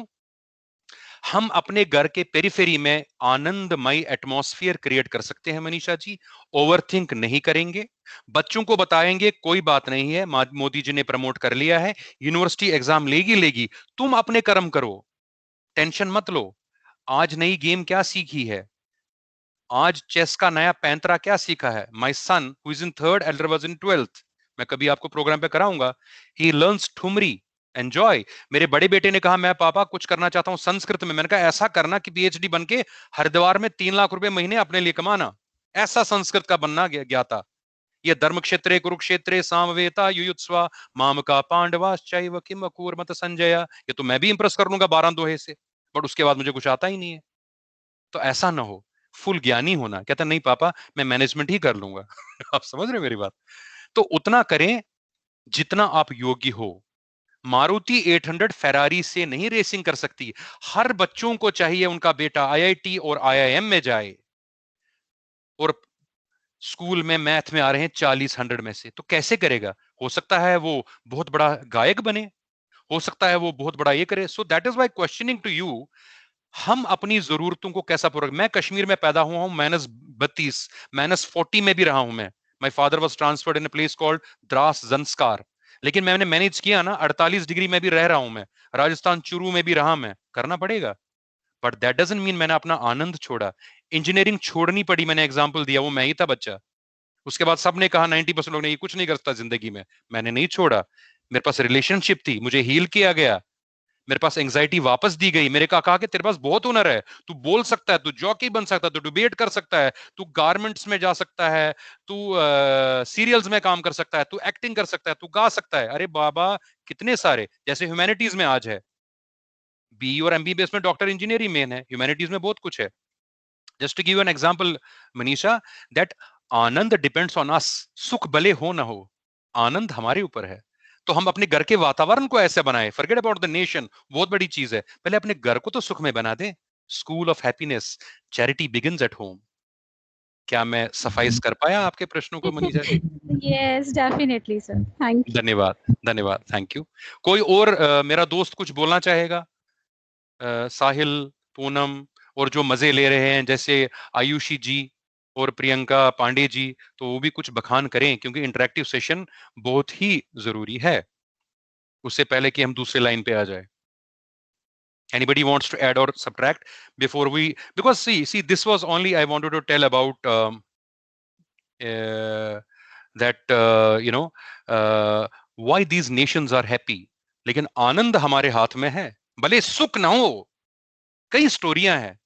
हम अपने घर के पेरिफेरी में आनंदमय एटमॉस्फेयर क्रिएट कर सकते हैं मनीषा जी। ओवरथिंक नहीं करेंगे, बच्चों को बताएंगे कोई बात नहीं है, मोदी जी ने प्रमोट कर लिया है, यूनिवर्सिटी एग्जाम लेगी लेगी, तुम अपने कर्म करो, टेंशन मत लो। आज नई गेम क्या सीखी है, आज चेस का नया पैंतरा क्या सीखा है। My son who is in third, elder was in 12th, मैं कभी आपको प्रोग्राम पे कराऊंगा। He learns thumri, enjoy. मेरे बड़े बेटे ने कहा मैं पापा कुछ करना चाहता हूं संस्कृत में। मैंने कहा ऐसा करना कि पीएचडी बन के हरिद्वार में 3 लाख रुपए महीने अपने लिए कमाना, ऐसा संस्कृत का बनना गया था। ये धर्म क्षेत्रे कुरुक्षेत्रे सामवेता युयुत्स्वा माम का पांडवा चैव किम अकूर्मत संजया, ये तो मैं भी इंप्रेस कर लूंगा 12 दोहे से, बट उसके बाद मुझे कुछ आता ही नहीं है। तो ऐसा ना हो, फुल ज्ञानी होना। कहता नहीं पापा मैं मैनेजमेंट ही कर लूंगा। आप समझ रहे हो मेरी बात। तो उतना करें जितना आप योग्य हो। मारुति 800 फेरारी से नहीं रेसिंग कर सकती। हर बच्चों को चाहिए उनका बेटा आईआईटी और आईआईएम में जाए, और स्कूल में मैथ में आ रहे हैं 40 100 में से, तो कैसे करेगा। हो सकता है वो बहुत बड़ा गायक बने, हो सकता है वो बहुत बड़ा ये करे। So that is why questioning to you, हम अपनी जरूरतों को कैसा पूरा। मैं कश्मीर में पैदा हुआ हूं, -32 -40 में भी रहा हूं मैं। My father was transferred in a place called Dras Zanskar, लेकिन मैंने मैनेज किया ना। 48 डिग्री में भी रह रहा हूं मैं, राजस्थान चूरू में भी रहा मैं, करना पड़ेगा। बट दैट डजंट मीन मैंने अपना आनंद छोड़ा। इंजीनियरिंग छोड़नी पड़ी, मैंने एग्जाम्पल दिया, वो मैं ही था बच्चा। उसके बाद सबने कहा 90% लोग ने ये कुछ नहीं करता जिंदगी में, मैंने नहीं छोड़ा। मेरे पास रिलेशनशिप थी, मुझे हील किया गया, मेरे पास एंजाइटी वापस दी गई। मेरे कहा कि तेरे पास बहुत हुनर है, तू बोल सकता है, तू जॉकी बन सकता है, तू डिबेट कर सकता है, तू गारमेंट्स में जा सकता है, तू सीरियल्स में काम कर सकता है, तू एक्टिंग कर सकता है, तू गा सकता है। अरे बाबा कितने सारे, जैसे ह्यूमैनिटीज में आज है बीई और एमबीबीएस में डॉक्टर इंजीनियर ही मेन है, ह्यूमैनिटीज में बहुत कुछ है। Just to give an example Manisha, that anand depends on us. सुख भले हो ना हो, आनंद हमारे ऊपर है। तो हम अपने घर के वातावरण को ऐसे बनाएं, फॉरगेट अबाउट द नेशन, बहुत बड़ी चीज है, पहले अपने घर को तो सुख में बना दें। School of happiness, charity begins at home. क्या मैं सफाइस कर पाया आपके प्रश्नों को Manisha ji? Yes, definitely, sir. Thank you. धन्यवाद, धन्यवाद, थैंक यू। कोई और मेरा दोस्त कुछ बोलना चाहेगा? साहिल, पूनम, और जो मजे ले रहे हैं जैसे आयुषी जी और प्रियंका पांडे जी, तो वो भी कुछ बखान करें, क्योंकि इंटरेक्टिव सेशन बहुत ही जरूरी है, उससे पहले कि हम दूसरे लाइन पे आ जाए। Anybody wants to add or subtract before we, because see this was only I wanted to tell about that why these nations are happy। लेकिन आनंद हमारे हाथ में है, भले सुख ना हो। कई स्टोरियां हैं।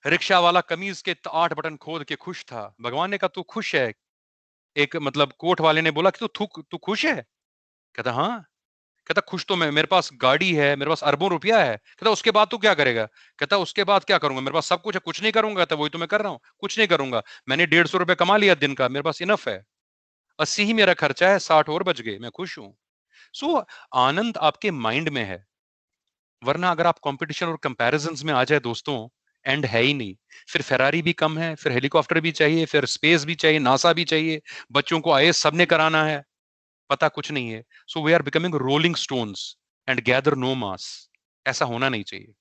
रिक्शा वाला कमीज के 8 बटन खोद के खुश था, भगवान ने कहा तू खुश है। एक मतलब कोर्ट वाले ने बोला कि तू खुश है। कहता हाँ। कहता खुश तो मैं, मेरे पास गाड़ी है, मेरे पास अरबों रुपया है। कहता उसके बाद तू क्या करेगा। कहता उसके बाद क्या करूंगा, मेरे पास सब कुछ है, कुछ नहीं करूंगा। कहता वही तो मैं कर रहा हूँ, कुछ नहीं करूंगा। मैंने 150 रुपए कमा लिया दिन का, मेरे पास इनफ है, 80 ही मेरा खर्चा है, 60 और बच गए, मैं खुश हूं। सो आनंद आपके माइंड में है। वरना अगर आप कंपटीशन और कंपैरिजंस में आ जाए दोस्तों, एंड है ही नहीं। फिर फेरारी भी कम है, फिर हेलीकॉप्टर भी चाहिए, फिर स्पेस भी चाहिए, नासा भी चाहिए, बच्चों को आईएएस सबने कराना है, पता कुछ नहीं है। So we are becoming rolling stones and gather no moss. ऐसा होना नहीं चाहिए।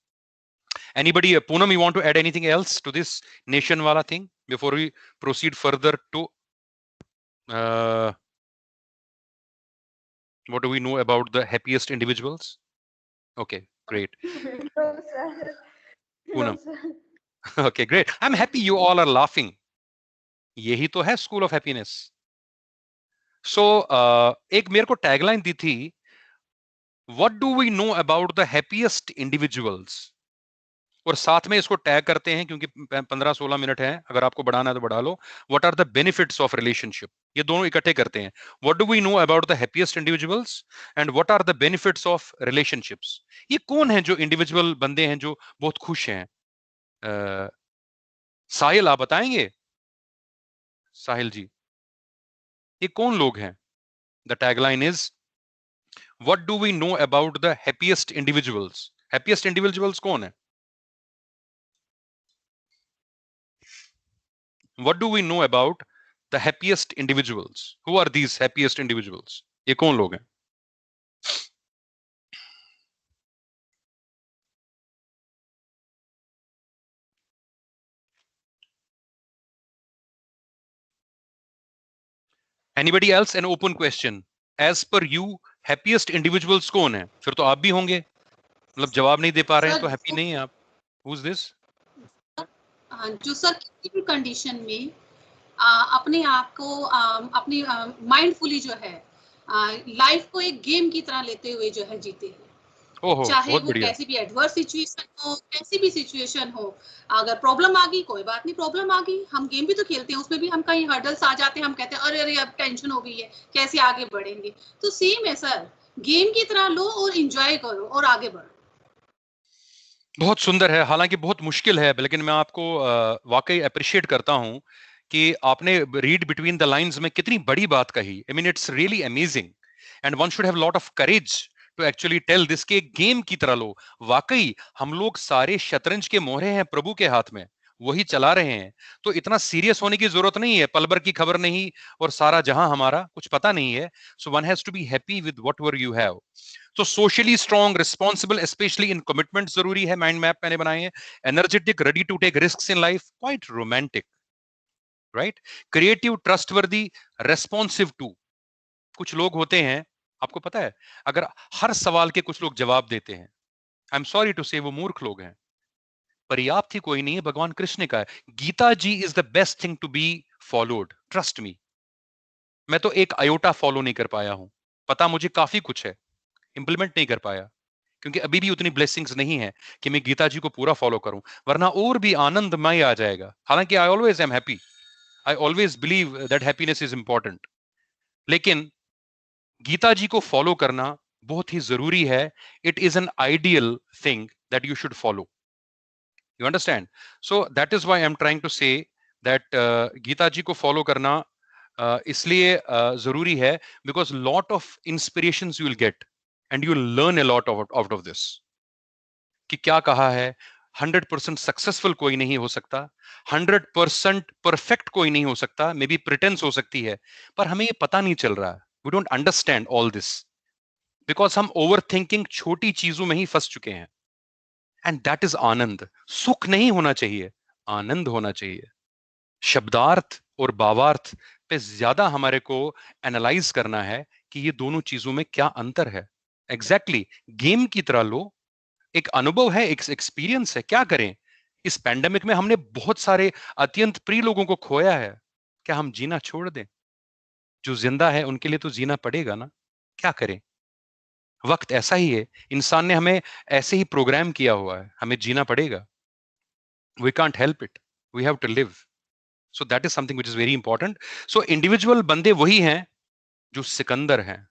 Anybody, Poonam, you want to add anything else to this nation वाला thing before we proceed further to what do we know about the happiest individuals? Okay, great. No, sir. No, Poonam. sir. Okay, great. I'm happy you all are laughing. यही तो है school of happiness. सो एक मेरे को tagline दी थी, what do we know about the happiest individuals, और साथ में इसको टैग करते हैं क्योंकि 15-16 मिनट है, अगर आपको बढ़ाना है तो बढ़ा लो। What are the benefits of relationship, ये दोनों इकट्ठे करते हैं। What do we know about the happiest individuals and what are the benefits of relationships. ये कौन है जो इंडिविजुअल बंदे हैं जो बहुत खुश हैं? साहिल आप बताएंगे? साहिल जी, ये कौन लोग हैं? The tagline is what do we know about the happiest individuals. Happiest individuals कौन है? What do we know about the happiest individuals? Who are these happiest individuals? ये कौन लोग हैं? Anybody else? An open question, as per you happiest individuals कौन है? फिर तो आप भी होंगे, मतलब जवाब नहीं दे पा रहे हैं तो हैप्पी नहीं है आप। Who's this? जो सर किसी भी कंडीशन में अपने आप को अपनी माइंडफुली जो है लाइफ को एक गेम की तरह लेते हुए जो है जीते हैं। चाहे वो कैसी भी एडवर्स सिचुएशन हो, कैसी भी सिचुएशन हो, अगर प्रॉब्लम आ गई कोई बात नहीं, प्रॉब्लम आ गई, हम गेम भी तो खेलते हैं, उसमें भी हम कहीं हर्डल्स आ जाते हैं, हम कहते हैं अरे अरे अब टेंशन हो गई है, कैसे आगे बढ़ेंगे। तो सेम है सर, गेम की तरह लो और एंजॉय करो और आगे बढ़ो। बहुत सुंदर है, हालांकि बहुत मुश्किल है, लेकिन मैं आपको वाकई अप्रिशिएट करता हूं कि आपने रीड बिटवीन द लाइंस में कितनी बड़ी बात कही। I mean it's really amazing and one should have lot of courage to actually tell this के गेम की तरह लो। वाकई हम लोग सारे शतरंज के मोहरे हैं प्रभु के हाथ में, वही चला रहे हैं, तो इतना सीरियस होने की जरूरत नहीं है। पल भर की खबर नहीं और सारा जहां हमारा कुछ पता नहीं है। So one has to be happy with whatever you have. तो socially strong, responsible, specially in commitment जरूरी है। माइंड मैप मैंने बनाए हैं। Energetic, ready to take risks in life, quite romantic, right. Creative, trustworthy, responsive to. कुछ लोग होते हैं, आपको पता है, अगर हर सवाल के कुछ लोग जवाब देते हैं, आई एम सॉरी टू से, वो मूर्ख लोग हैं। पर्याप्त ही कोई नहीं है, भगवान कृष्ण का है। Gita ji is the best thing to be followed, trust me. मैं तो एक आयोटा फॉलो नहीं कर पाया हूं, पता मुझे काफी कुछ है, इंप्लीमेंट नहीं कर पाया, क्योंकि अभी भी उतनी ब्लेसिंग्स नहीं है कि मैं गीता जी को पूरा फॉलो करूं, वरना और भी आनंदमय आ जाएगा। हालांकि I always am happy, I always believe that happiness is important, लेकिन गीता जी को फॉलो करना बहुत ही जरूरी है। It is an ideal thing that you should follow, you understand? So that is why I am trying to say that Gita ji को follow करना इसलिए जरूरी है, because lot of inspirations you will get and you will learn a lot out of this. कि क्या कहा है, 100% successful कोई नहीं हो सकता, 100% परफेक्ट कोई नहीं हो सकता, मे बी प्रिटेंस हो सकती है, पर हमें ये पता नहीं चल रहा। We don't understand all this because हम ओवर थिंकिंग छोटी चीजों में ही फंस चुके हैं। And that is anand. सुख नहीं होना चाहिए, आनंद होना चाहिए। शब्दार्थ और भावार्थ पे ज्यादा हमारे को एनालाइज करना है कि ये दोनों चीजों में क्या अंतर है। एग्जैक्टली गेम की तरह लो, एक अनुभव है, एक एक्सपीरियंस है। क्या करें, इस पैंडेमिक में हमने बहुत सारे अत्यंत प्रिय लोगों को खोया है, क्या हम जीना छोड़ दें? जो जिंदा है उनके लिए तो जीना पड़ेगा ना, क्या करें? वक्त ऐसा ही है, इंसान ने हमें ऐसे ही प्रोग्राम किया हुआ है, हमें जीना पड़ेगा। We can't help it, we have to live. So that is something which is very important. So individual बंदे वही हैं जो सिकंदर हैं,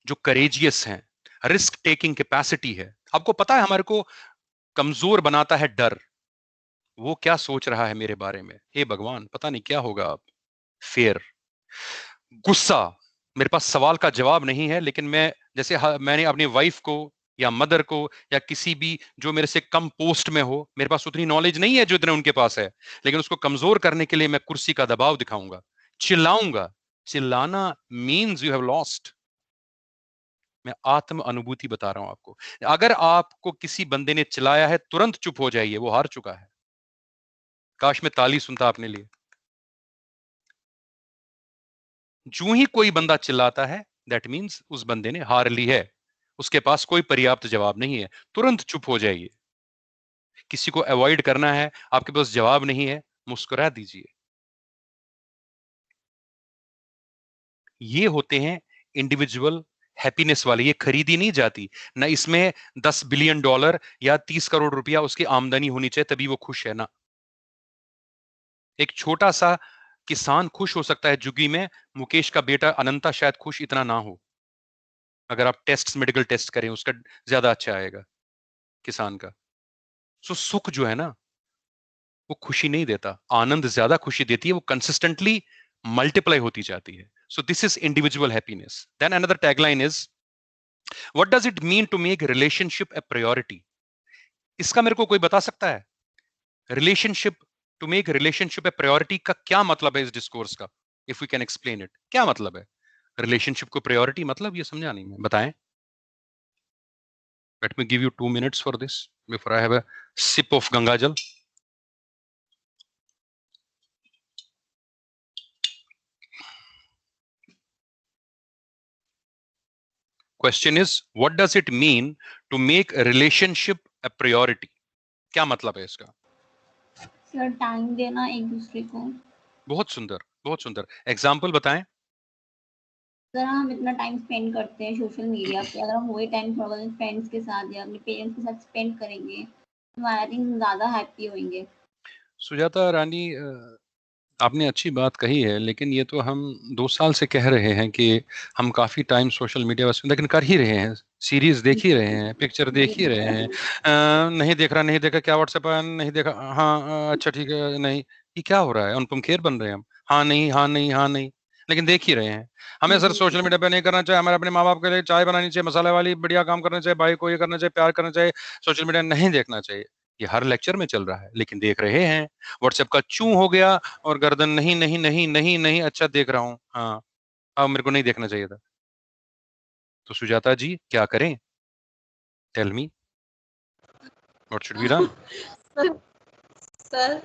जो करेजियस हैं, रिस्क टेकिंग कैपेसिटी है। आपको पता है हमारे को कमजोर बनाता है डर। वो क्या सोच रहा है मेरे बारे में, हे भगवान पता नहीं क्या होगा अब। फेयर, गुस्सा, मेरे पास सवाल का जवाब नहीं है, लेकिन मैं जैसे मैंने अपनी वाइफ को या मदर को या किसी भी जो मेरे से कम पोस्ट में हो, मेरे पास उतनी नॉलेज नहीं है जो इतने उनके पास है, लेकिन उसको कमजोर करने के लिए मैं कुर्सी का दबाव दिखाऊंगा, चिल्लाऊंगा। चिल्लाना मीन्स यू हैव लॉस्ट। मैं आत्म अनुभूति बता रहा हूं आपको। अगर आपको किसी बंदे ने चिल्लाया है, तुरंत चुप हो जाइए, वो हार चुका है। काश मैं ताली सुनता अपने लिए। जो ही कोई बंदा चिल्लाता है, दैट मीन्स उस बंदे ने हार ली है, उसके पास कोई पर्याप्त जवाब नहीं है, तुरंत चुप हो जाइए। किसी को अवॉइड करना है, आपके पास जवाब नहीं है, मुस्कुरा दीजिए। ये होते हैं इंडिविजुअल हैप्पीनेस वाले। ये खरीदी नहीं जाती ना, इसमें 10 बिलियन डॉलर या 30 करोड़ रुपया उसकी आमदनी होनी चाहिए तभी वो खुश है ना। एक छोटा सा किसान खुश हो सकता है जुगी में, मुकेश का बेटा अनंता शायद खुश इतना ना हो। अगर आप टेस्ट, मेडिकल टेस्ट करें, उसका ज्यादा अच्छा आएगा किसान का। सो सुख जो है ना, वो खुशी नहीं देता, आनंद ज्यादा खुशी देती है, वो कंसिस्टेंटली मल्टीप्लाई होती जाती है। So this is individual happiness. Then another tagline is, what does it mean to make relationship a priority? इसका मेरे को कोई बता सकता है? Relationship, to make relationship a priority का क्या मतलब है इस डिस्कोर्स का? If we can explain it, क्या मतलब है रिलेशनशिप को प्रायोरिटी? मतलब ये समझा नहीं मैं, बताएं। Let me give you 2 minutes for this before I have a sip of Gangajal. Question is what does it mean to make relationship a priority? क्या मतलब है इसका? सर टाइम देना एक दूसरे को। बहुत सुंदर, बहुत सुंदर। एग्जाम्पल बताएं। अगर हम इतना टाइम स्पेंड करते हैं सोशल मीडिया पे, अगर हम वही टाइम थोड़ा बहुत फ्रेंड्स के साथ या अपने पेरेंट्स के साथ स्पेंड करेंगे तो आई थिंक ज्यादा हैप्पी होंगे। सुजाता रानी, आपने अच्छी बात कही है, लेकिन ये तो हम 2 साल से कह रहे हैं कि हम काफी टाइम सोशल मीडिया पर, लेकिन कर ही रहे हैं, सीरीज देख ही रहे हैं, पिक्चर देख ही रहे हैं। नहीं देख रहा, नहीं देखा, क्या व्हाट्सएप आया, नहीं देखा, हाँ अच्छा ठीक है, नहीं, ये क्या हो रहा है? अनुपम खेर बन रहे हैं हम, हाँ नहीं, हाँ नहीं, हाँ नहीं, लेकिन देख ही रहे हैं। हमें सर सोशल मीडिया पे नहीं करना चाहिए, हमें अपने माँ बाप के लिए चाय बनानी चाहिए, मसाले वाली बढ़िया काम करना चाहिए, भाई को ये करना चाहिए, प्यार करना चाहिए, सोशल मीडिया नहीं देखना चाहिए। ये हर लेक्चर में चल रहा है, लेकिन देख रहे हैं। व्हाट्सएप का चू हो गया और गर्दन, नहीं नहीं नहीं नहीं नहीं, अच्छा देख रहा हूँ, हाँ अब मेरे को नहीं देखना चाहिए था। तो सुजाता जी क्या करें? Tell me what should be done? Sir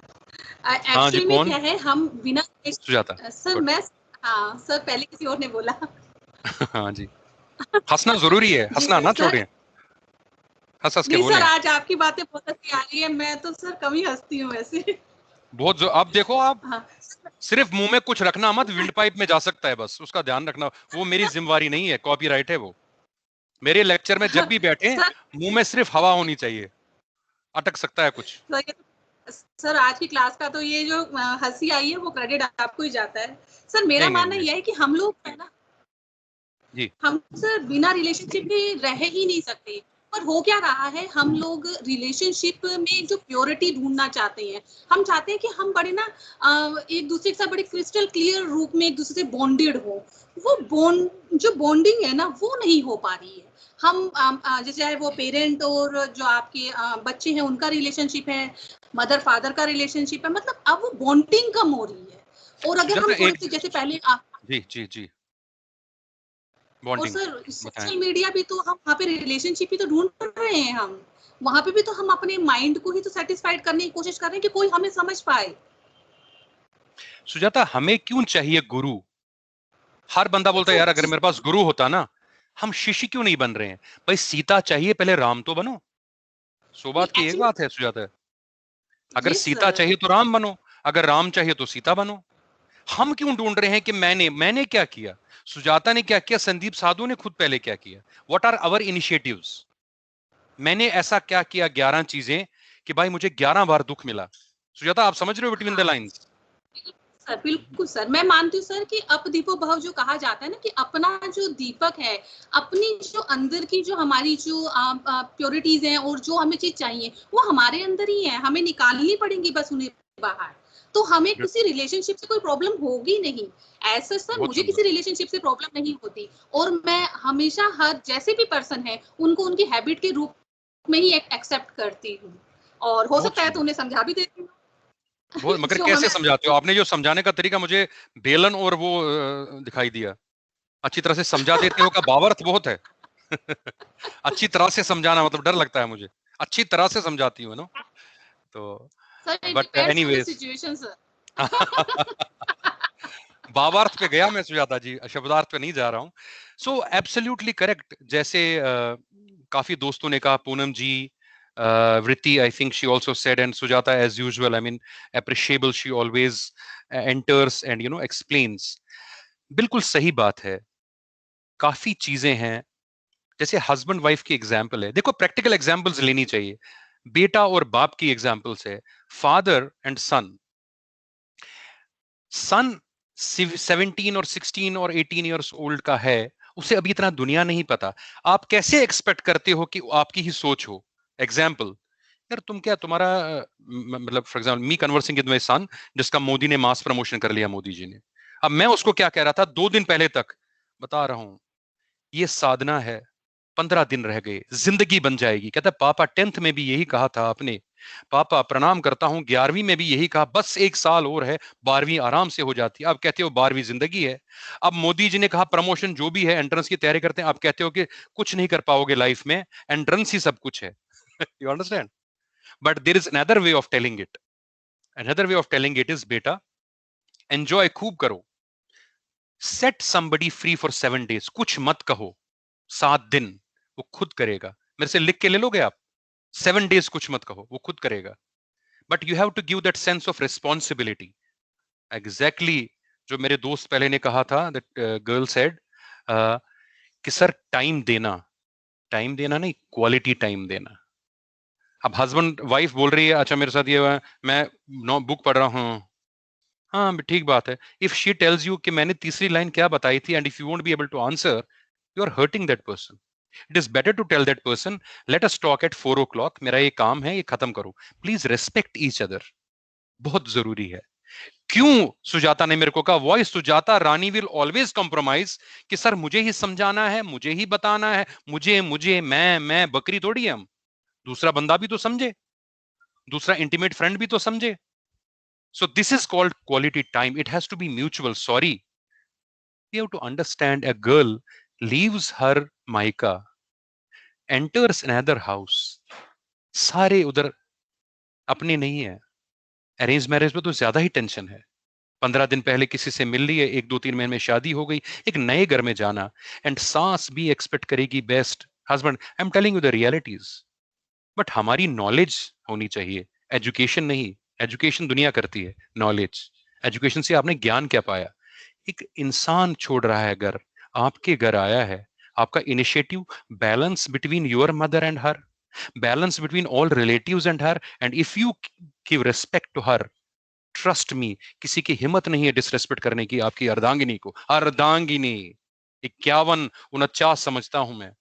हाँ जी, एक्चुअली में कौन? क्या है, हम बिना सुजाता। सर मैं, हाँ सर पहले किसी और ने बोला। हाँ जी, हंसना जरूरी है, जी हंसना ना सर। छोड़ें, हंस हंस के नहीं बोलें। सर, आज आपकी बातें बहुत अच्छी आ रही है, मैं तो सर कम ही हंसती हूँ वैसे। बहुत जो अब देखो आप, हाँ सिर्फ मुंह में कुछ रखना मत, विंड पाइप में जा सकता है, बस उसका ध्यान रखना, वो मेरी जिम्मेवारी नहीं है, कॉपीराइट है वो। मेरे लेक्चर में जब भी बैठे सर, मुंह में सिर्फ हवा होनी चाहिए, अटक सकता है कुछ। सर आज की क्लास का तो ये जो हंसी आई है वो क्रेडिट आपको ही जाता है। सर मेरा नहीं मानना नहीं यह है कि हम लोग है ना, जी, हम सर बिना रिलेशनशिप के रह ही नहीं सकते। पर हो क्या रहा है, हम लोग रिलेशनशिप में जो प्योरिटी ढूंढना चाहते हैं, हम चाहते हैं कि हम बड़े ना एक दूसरे के साथ बड़े क्रिस्टल क्लियर रूप में एक दूसरे से बॉन्डेड हो। वो बॉन्ड, जो बॉन्डिंग है ना, वो नहीं हो पा रही है। हम जैसे चाहे वो पेरेंट और जो आपके बच्चे हैं उनका रिलेशनशिप है, मदर फादर का रिलेशनशिप है, मतलब अब वो बॉन्डिंग कम हो रही है। और अगर हम थोड़े से जैसे पहले जी जी जी, और बॉन्डिंग सर बताएं। सोशल मीडिया भी तो हम वहाँ पे रिलेशनशिप ही तो ढूंढ रहे हैं, हम वहाँ पे भी तो हम अपने माइंड को ही तो सेटिस्फाइड करने की कोशिश कर रहे हैं कि कोई हमें समझ पाए। सुजाता, हमें क्यों चाहिए गुरु? हर बंदा बोलता है यार अगर मेरे पास गुरु होता ना, हम शिष्य क्यों नहीं बन रहे हैं? भाई सीता चाहिए, पहले राम तो बनो। सो बात की एक बात है सुजाता, अगर सीता चाहिए तो राम बनो, अगर राम चाहिए तो सीता बनो। हम क्यों ढूंढ रहे हैं कि मैंने क्या किया, सुजाता ने क्या किया, संदीप साधु ने खुद पहले क्या किया? What are our initiatives? मैंने ऐसा क्या किया 11 चीजें कि भाई मुझे 11 बार दुख मिला? सुजाता आप समझ रहे हो बिटवीन द लाइंस? सर बिल्कुल सर, मैं मानती हूँ सर कि अप दीपो भव जो कहा जाता है ना, कि अपना जो दीपक है, अपनी जो अंदर की जो हमारी जो प्योरिटीज हैं और जो हमें चीज चाहिए वो हमारे अंदर ही है, हमें निकालनी पड़ेंगी बस उन्हें बाहर। तो हमें किसी रिलेशनशिप से कोई प्रॉब्लम होगी नहीं। ऐसा सर बहुत मुझे सुंदर। किसी रिलेशनशिप से प्रॉब्लम नहीं होती, और मैं हमेशा हर जैसे भी पर्सन है उनको उनकी हैबिट के रूप में ही एक्सेप्ट करती हूँ, और हो बहुत सकता है तो सुंदर, उन्हें समझा भी देती हूँ। बहुत, मगर जो कैसे हमें समझाते हो? आपने जो समझाने का तरीका मुझे बेलन और वो दिखाई दिया। अच्छी तरह से समझा देते हो का भावार्थ बहुत है। अच्छी तरह से समझाना मतलब डर लगता है मुझे, अच्छी तरह से समझाती हूँ ना, तो sir it but depends on the anyways. Situation sir. भावार्थ पे गया मैं सुजाता जी, शब्दार्थ पे नहीं जा रहा हूँ। So absolutely correct. जैसे काफी दोस्तों ने कहा, Poonam ji, Vritti I think she also said, and Sujata as usual, I mean appreciable, she always enters and explains. बिल्कुल सही बात है, काफी चीजें हैं। जैसे हस्बैंड वाइफ की एग्जाम्पल है, देखो प्रैक्टिकल एग्जाम्पल्स लेनी चाहिए। बेटा और बाप की एग्जाम्पल्स है, फादर एंड सन। सन 17 और 16 और 18 ईयर्स ओल्ड का है, उसे अभी इतना दुनिया नहीं पता। आप कैसे एक्सपेक्ट करते हो कि आपकी ही सोच हो? एग्जाम्पल, यार तुम क्या, तुम्हारा मतलब for example me conversing with my son, जिसका मोदी ने मास प्रमोशन कर लिया, मोदी जी ने। अब मैं उसको क्या कह रहा था 2 दिन पहले तक, बता रहा हूं ये साधना है, 15 दिन रह गए, जिंदगी बन जाएगी। कहता पापा 10th में भी यही कहा था आपने, पापा प्रणाम करता हूं 11वीं में भी यही कहा, बस 1 साल और है 12वीं आराम से हो जाती है। अब कहते हो 12वीं जिंदगी है। अब मोदी जी ने कहा प्रमोशन जो भी है, एंट्रेंस की तैयारी करते हैं, आप कहते हो कि कुछ नहीं कर पाओगे लाइफ में, एंट्रेंस ही सब कुछ है। You understand? But there is another way of telling it. Another way of telling it is, बेटा एंजॉय खूब करो, set somebody free for 7 days, कुछ मत कहो, 7 दिन वो खुद करेगा। मेरे से लिख के ले लोगे आप? 7 days कुछ मत कहो, वो खुद करेगा। But you have to give that sense of responsibility. Exactly जो मेरे दोस्त पहले ने कहा था, दैट गर्ल सेड कि सर टाइम देना नहीं, क्वालिटी टाइम देना। अब हस्बैंड वाइफ बोल रही है अच्छा मेरे साथ ये मैं बुक पढ़ रहा हूँ, हाँ ठीक बात है। इफ शी टेल्स यू कि मैंने तीसरी लाइन क्या बताई थी and if you won't be able to answer, you are hurting that person. It is better to tell that person let us talk at 4 o'clock, मेरा ये काम है, ये खत्म करो, प्लीज रेस्पेक्ट ईच अदर। बहुत जरूरी है। क्यों सुजाता ने मेरे को कहा, voice Sujata Rani will always compromise कि सर मुझे ही समझाना है, मुझे ही बताना है, मुझे मैं बकरी थोड़ी है हम। दूसरा बंदा भी तो समझे, दूसरा इंटीमेट फ्रेंड भी तो समझे। So this is called quality time. It has to be mutual. Sorry. We have to understand a girl leaves her maika, enters another house. सारे उधर अपने नहीं है। अरेंज मैरिज में तो ज्यादा ही टेंशन है। 15 दिन पहले किसी से मिल ली है, 1-2-3 महीने में शादी हो गई, एक नए घर में जाना, एंड सास भी एक्सपेक्ट करेगी best husband. I am telling you the realities. But हमारी नॉलेज होनी चाहिए, एजुकेशन नहीं। एजुकेशन दुनिया करती है, नॉलेज। एजुकेशन से आपने ज्ञान क्या पाया? एक इंसान छोड़ रहा है घर, आपके घर आया है, आपका initiative, balance between your mother and her, balance between all relatives and her, and if you give respect to her, trust me, किसी की हिम्मत नहीं है डिसरेस्पेक्ट करने की आपकी अर्धांगिनी को। अर्धांगिनी 51-49 समझता हूं मैं।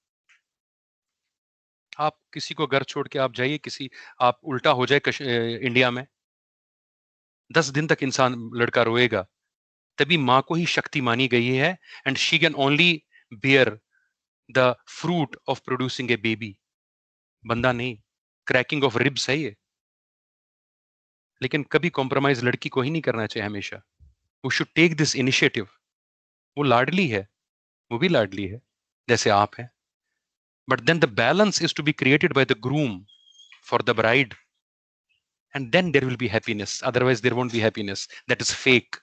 आप किसी को घर छोड़ के आप जाइए, किसी आप उल्टा हो जाए इंडिया में, 10 दिन तक इंसान लड़का रोएगा। तभी मां को ही शक्ति मानी गई है, and she can only bear the fruit of producing A baby. बंदा नहीं, क्रैकिंग ऑफ रिब्स है ये। लेकिन कभी कॉम्प्रोमाइज लड़की को ही नहीं करना चाहिए हमेशा। वो शुड टेक दिस इनिशिएटिव। वो लाडली है, वो भी लाडली है जैसे आप हैं। But then the balance is to be created by the groom for the bride, and then there will be happiness, otherwise there won't be happiness, that is fake.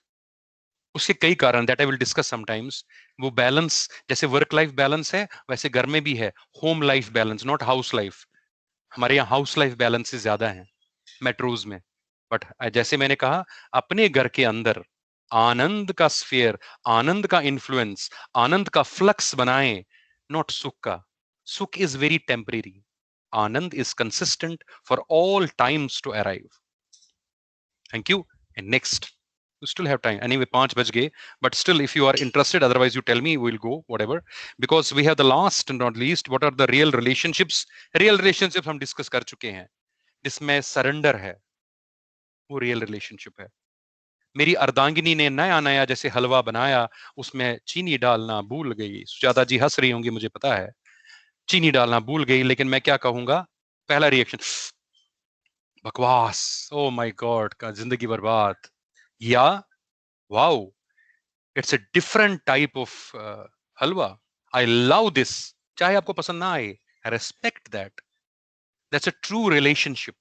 उसके कई कारण, that I will discuss sometimes. वो balance जैसे work life balance है, वैसे घर में भी है home life balance, not house life. हमारे यहाँ हाउस लाइफ बैलेंस ज्यादा है मेट्रोज में। बट जैसे मैंने कहा, अपने घर के अंदर आनंद का स्फीयर, आनंद का इन्फ्लुएंस, आनंद का फ्लक्स बनाएं, नॉट सुख का। Sukh is very temporary, anand is consistent for all times to arrive. Thank you. And next, you still have time anyway, 5 baj gaye, but still if you are interested, otherwise you tell me, we'll go whatever, because we have the last and not least, what are the real relationships? Real relationships हम discuss कर चुके हैं, जिसमें surrender है, वो real relationship है। मेरी अर्धांगिनी ने नया नया जैसे हलवा बनाया, उसमें चीनी डालना भूल गई। सुजाता जी हंस रही होंगी, मुझे पता है, चीनी डालना भूल गई, लेकिन मैं क्या कहूंगा, पहला रिएक्शन बकवास, ओ माय गॉड का जिंदगी बर्बाद, या wow, it's a different type of halwa, I love this, चाहे आपको पसंद ना आए, respect that, that's a true relationship।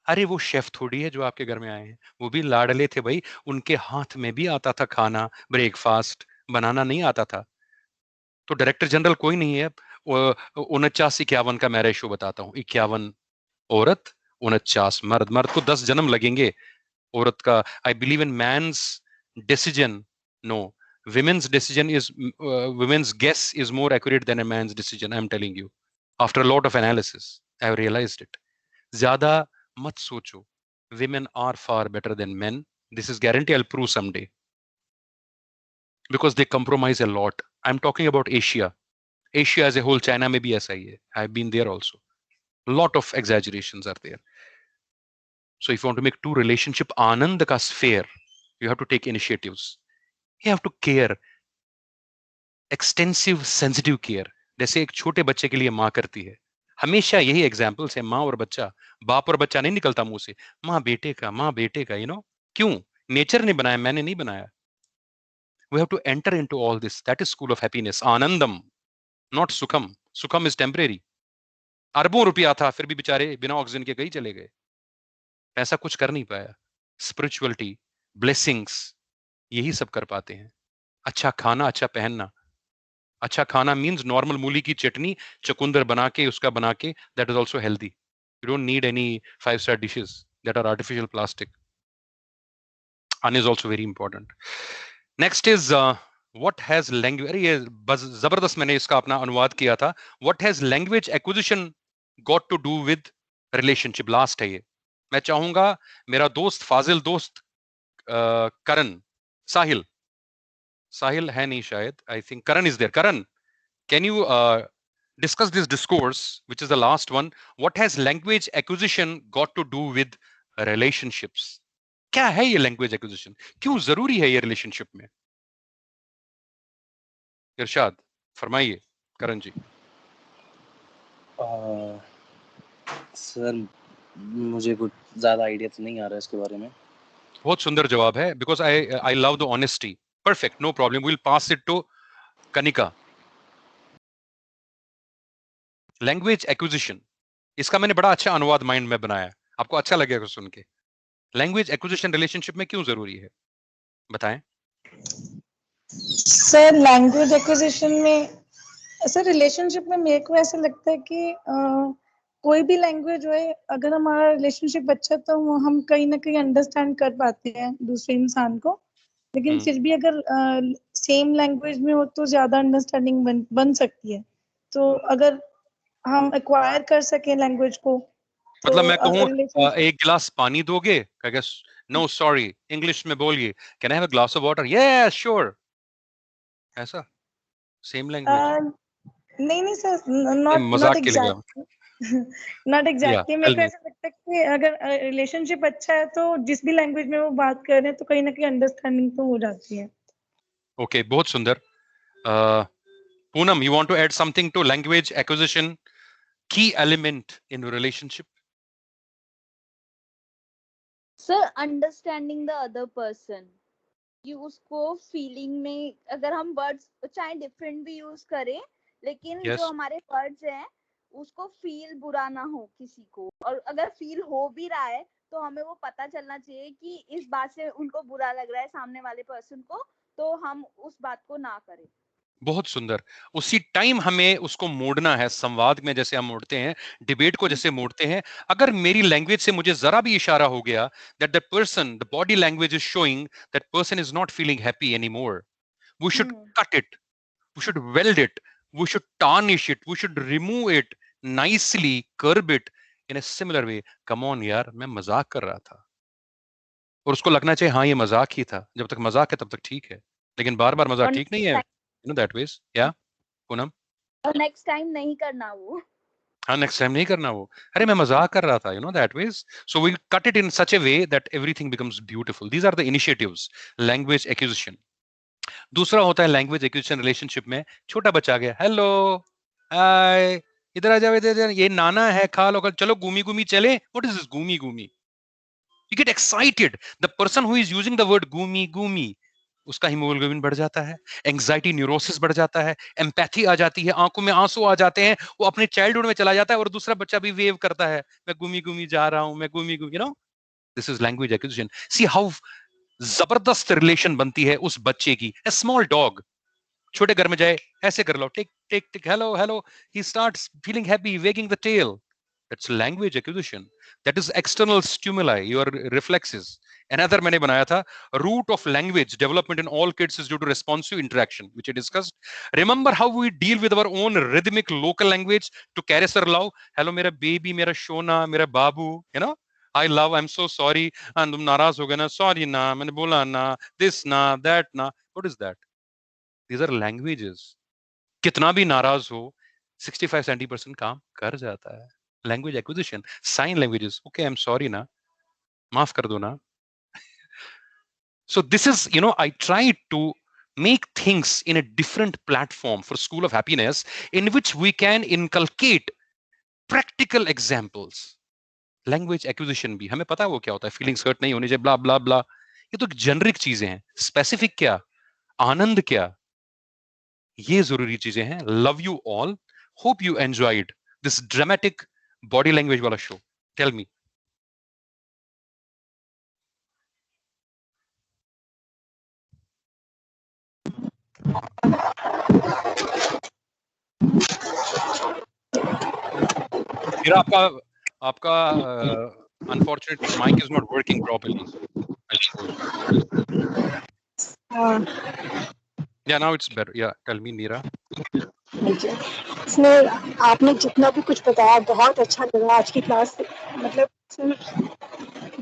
अरे वो शेफ थोड़ी है जो आपके घर में आए हैं, वो भी लाडले थे भाई, उनके हाथ में भी आता था खाना, ब्रेकफास्ट बनाना नहीं आता था। तो डायरेक्टर जनरल कोई नहीं है। 49-51 का मैं रेशो बताता हूँ, 51 औरत 49 मर्द। मर्द को 10 जन्म लगेंगे, औरत का, I believe in man's decision, no, women's decision is women's guess is more accurate than a man's decision, I'm telling you, after a lot of analysis I have realized it। ज्यादा मत सोचो, women are far better than men, this is guarantee, I'll prove someday, because they compromise a lot। I'm talking about Asia as a whole, China में भी ऐसा ही है, I've been there also, lot of exaggerations are there। So if you want to make two relationship आनंद का sphere, you have to take initiatives, you have to care, extensive sensitive care, जैसे एक छोटे बच्चे के लिए माँ करती है। हमेशा यही एग्जाम्पल्स है, माँ और बच्चा, बाप और बच्चा नहीं निकलता मुंह से, माँ बेटे का, यू नो, क्यों? नेचर ने बनाया, मैंने नहीं बनाया। We have to enter into all this, that is school of happiness, Anandam, not सुखम। सुखम is temporary। अरबों रुपया था, फिर भी बेचारे बिना ऑक्सीजन के कहीं चले गए, पैसा कुछ कर नहीं पाया। स्पिरिचुअलिटी, ब्लेसिंग्स, यही सब कर पाते हैं। अच्छा खाना, अच्छा पहनना, अच्छा खाना means normal मूली की चटनी चुकंदर बना के उसका बना के, that is also healthy. You don't need any 5-star dishes that are artificial plastic. An is also very important. Next is what has language, अरे ये बस जबरदस्त मैंने इसका अपना अनुवाद किया था. What has language acquisition got to do with relationship? Last है ये. मैं चाहूंगा मेरा दोस्त फाजिल दोस्त करण साहिल है नहीं शायद, I think Karan is there. Karan, can you discuss this discourse, which is the last one? What has language acquisition got to do with relationships? क्या है ये language acquisition? क्यों जरूरी है ये relationship में? इरशाद फरमाइए करण जी. सर मुझे कुछ ज्यादा आइडिया तो नहीं आ रहा इसके बारे में. बहुत सुंदर जवाब है, because I love the honesty. Perfect, no problem. We'll pass it to Kanika. Language acquisition, इसका मैंने बड़ा अच्छा अनुवाद माइंड में बनाया, आपको अच्छा लगेगा सुन के. लैंग्वेज एक्विजिशन रिलेशनशिप में क्यों जरूरी है, बताएं. सर लैंग्वेज एक्विजिशन में सर रिलेशनशिप में मेरे को ऐसा लगता है कि कोई भी लैंग्वेज हो, अगर हमारा रिलेशनशिप अच्छा है तो हम कहीं ना कहीं अंडरस्टैंड कर पाते हैं दूसरे इंसान को. लेकिन फिर भी अगर सेम लैंग्वेज में हो तो ज्यादा अंडरस्टैंडिंग बन सकती है. तो अगर हम एक्वायर कर सके लैंग्वेज को, तो मतलब मैं कहूँ एक गिलास पानी दोगे, नो सॉरी इंग्लिश में बोलिए, can I have a glass of water, yes sure, ऐसा सेम लैंग्वेज. नहीं sir, not exactly. Not exactly. मेरे को ऐसा लगता है कि अगर रिलेशनशिप अच्छा है तो जिस भी लैंग्वेज में वो बात कर रहे हैं तो कहीं ना कहीं अंडरस्टैंडिंग तो हो जाती है. ओके, बहुत सुंदर. Poonam, you want to add something to language acquisition, key element in relationship? Sir understanding the other person, कि उसको फीलिंग में अगर हम वर्ड्स चाहे डिफरेंट भी यूज करें, लेकिन जो हमारे वर्ड्स हैं उसको फील बुरा ना हो किसी को, और अगर फील हो भी रहा है तो हमें वो पता चलना चाहिए कि इस बात से उनको बुरा लग रहा है सामने वाले पर्सन को, तो हम उस बात को ना करें. बहुत सुंदर. उसी टाइम हमें उसको मोड़ना है, संवाद में जैसे हम मोड़ते हैं, डिबेट को जैसे मोड़ते हैं. अगर मेरी लैंग्वेज से मुझे जरा भी इशारा हो गया that the person, the body language is showing that person is not feeling happy anymore, we should cut it, we should weld it, we should tarnish it, we should remove it nicely, curb it in a similar way. Come on यार, मैं मजाक कर रहा था, और उसको लगना चाहिए हाँ ये मजाक ही था. जब तक मजाक है तब तक ठीक है, लेकिन बार बार मजाक ठीक नहीं है. You know that ways, yeah, Poonam. और नेक्स्ट टाइम नहीं करना वो. हाँ, नेक्स्ट टाइम नहीं करना वो. अरे मैं मजाक कर रहा था, you know that ways. So we'll cut it in such a way that everything becomes beautiful. These are the initiatives, language acquisition. दूसरा होता है language acquisition relationship में, छोटा बच्चा आ गया, हेलो हाय इधर आ जाओ, इधर, ये नाना है, खा लो, चलो घूमी घूमी चले. What is this घूमी घूमी? You get excited. The person who is using the word घूमी घूमी, उसका हीमोग्लोबिन बढ़ जाता है, एंजाइटी न्यूरोसिस बढ़ जाता है, एम्पैथी आ जाती है, आंखों में आंसू आ जाते हैं, वो अपने चाइल्डहुड में चला जाता है, और दूसरा बच्चा भी वेव करता है, मैं घूमी घूमी जा रहा हूं, मैं घूमी घूमी, you know, this is language acquisition. See how जबरदस्त रिलेशन बनती है उस बच्चे की. ए स्मॉल डॉग, छोटे घर में जाए, ऐसे कर लो, tick tick tick, hello hello, he starts feeling happy, wagging the tail. That's language acquisition. That is external stimuli, your reflexes. Another मैंने बनाया था, root of language development in all kids is due to responsive interaction, which I discussed. Remember how we deal with our own rhythmic local language to caress our love. Hello मेरा baby, मेरा शोना, मेरा बाबू, you know, I love, I'm so sorry, and तुम नाराज हो गए ना, sorry ना, मैंने बोला ना, this ना, that ना. What is that? These are languages. कितना भी नाराज हो, 65-70% काम कर जाता है. Language acquisition, sign languages. Okay, I'm sorry na, maaf kar do na. So this is, you know, I try to make things in a different platform for School of Happiness in which we can inculcate practical examples. Language acquisition भी हमें पता है वो क्या होता है, feelings hurt नहीं होनी चाहिए, blah blah blah. ये तो generic चीजें हैं, specific क्या, आनंद क्या, ये जरूरी चीजें हैं. Love you all. Hope you enjoyed this dramatic body language wala show. Tell me. Mira, आपका unfortunately mic is not working properly, I suppose. Yeah, now it's better. Yeah, tell me, Mira. इसमें आपने जितना भी कुछ बताया बहुत अच्छा लगा आज की क्लास, मतलब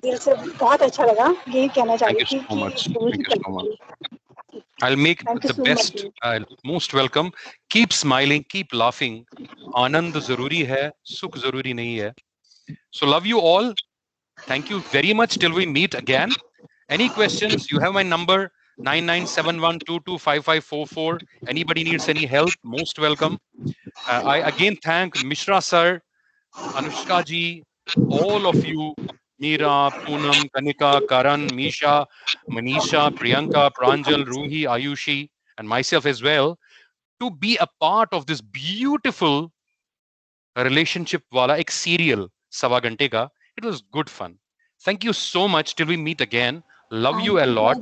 दिल से बहुत अच्छा लगा। यही कहना चाह Thank रही you थी so कि much. Rose Thank he you so much. करेंगे। I'll make Thank you the so much. best. Most welcome. Keep smiling, keep laughing. आनंद जरूरी है, सुख जरूरी नहीं है. So love you all. Thank you very much till we meet again. Any questions? You have my number 9971225544. Anybody needs any help? Most welcome. I again thank Mishra sir, Anushka ji, all of you, Meera, Poonam, Kanika, Karan, Misha, Manisha, Priyanka, Pranjal, Ruhi, Ayushi, and myself as well, to be a part of this beautiful relationship wala ek serial Sawa Ghante ka. It was good fun. Thank you so much till we meet again. Love you a lot.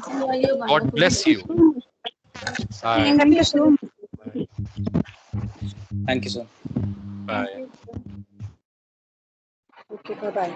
God bless you. Bye. Thank you so much. Bye. Thank you, sir. Bye. Okay, bye bye.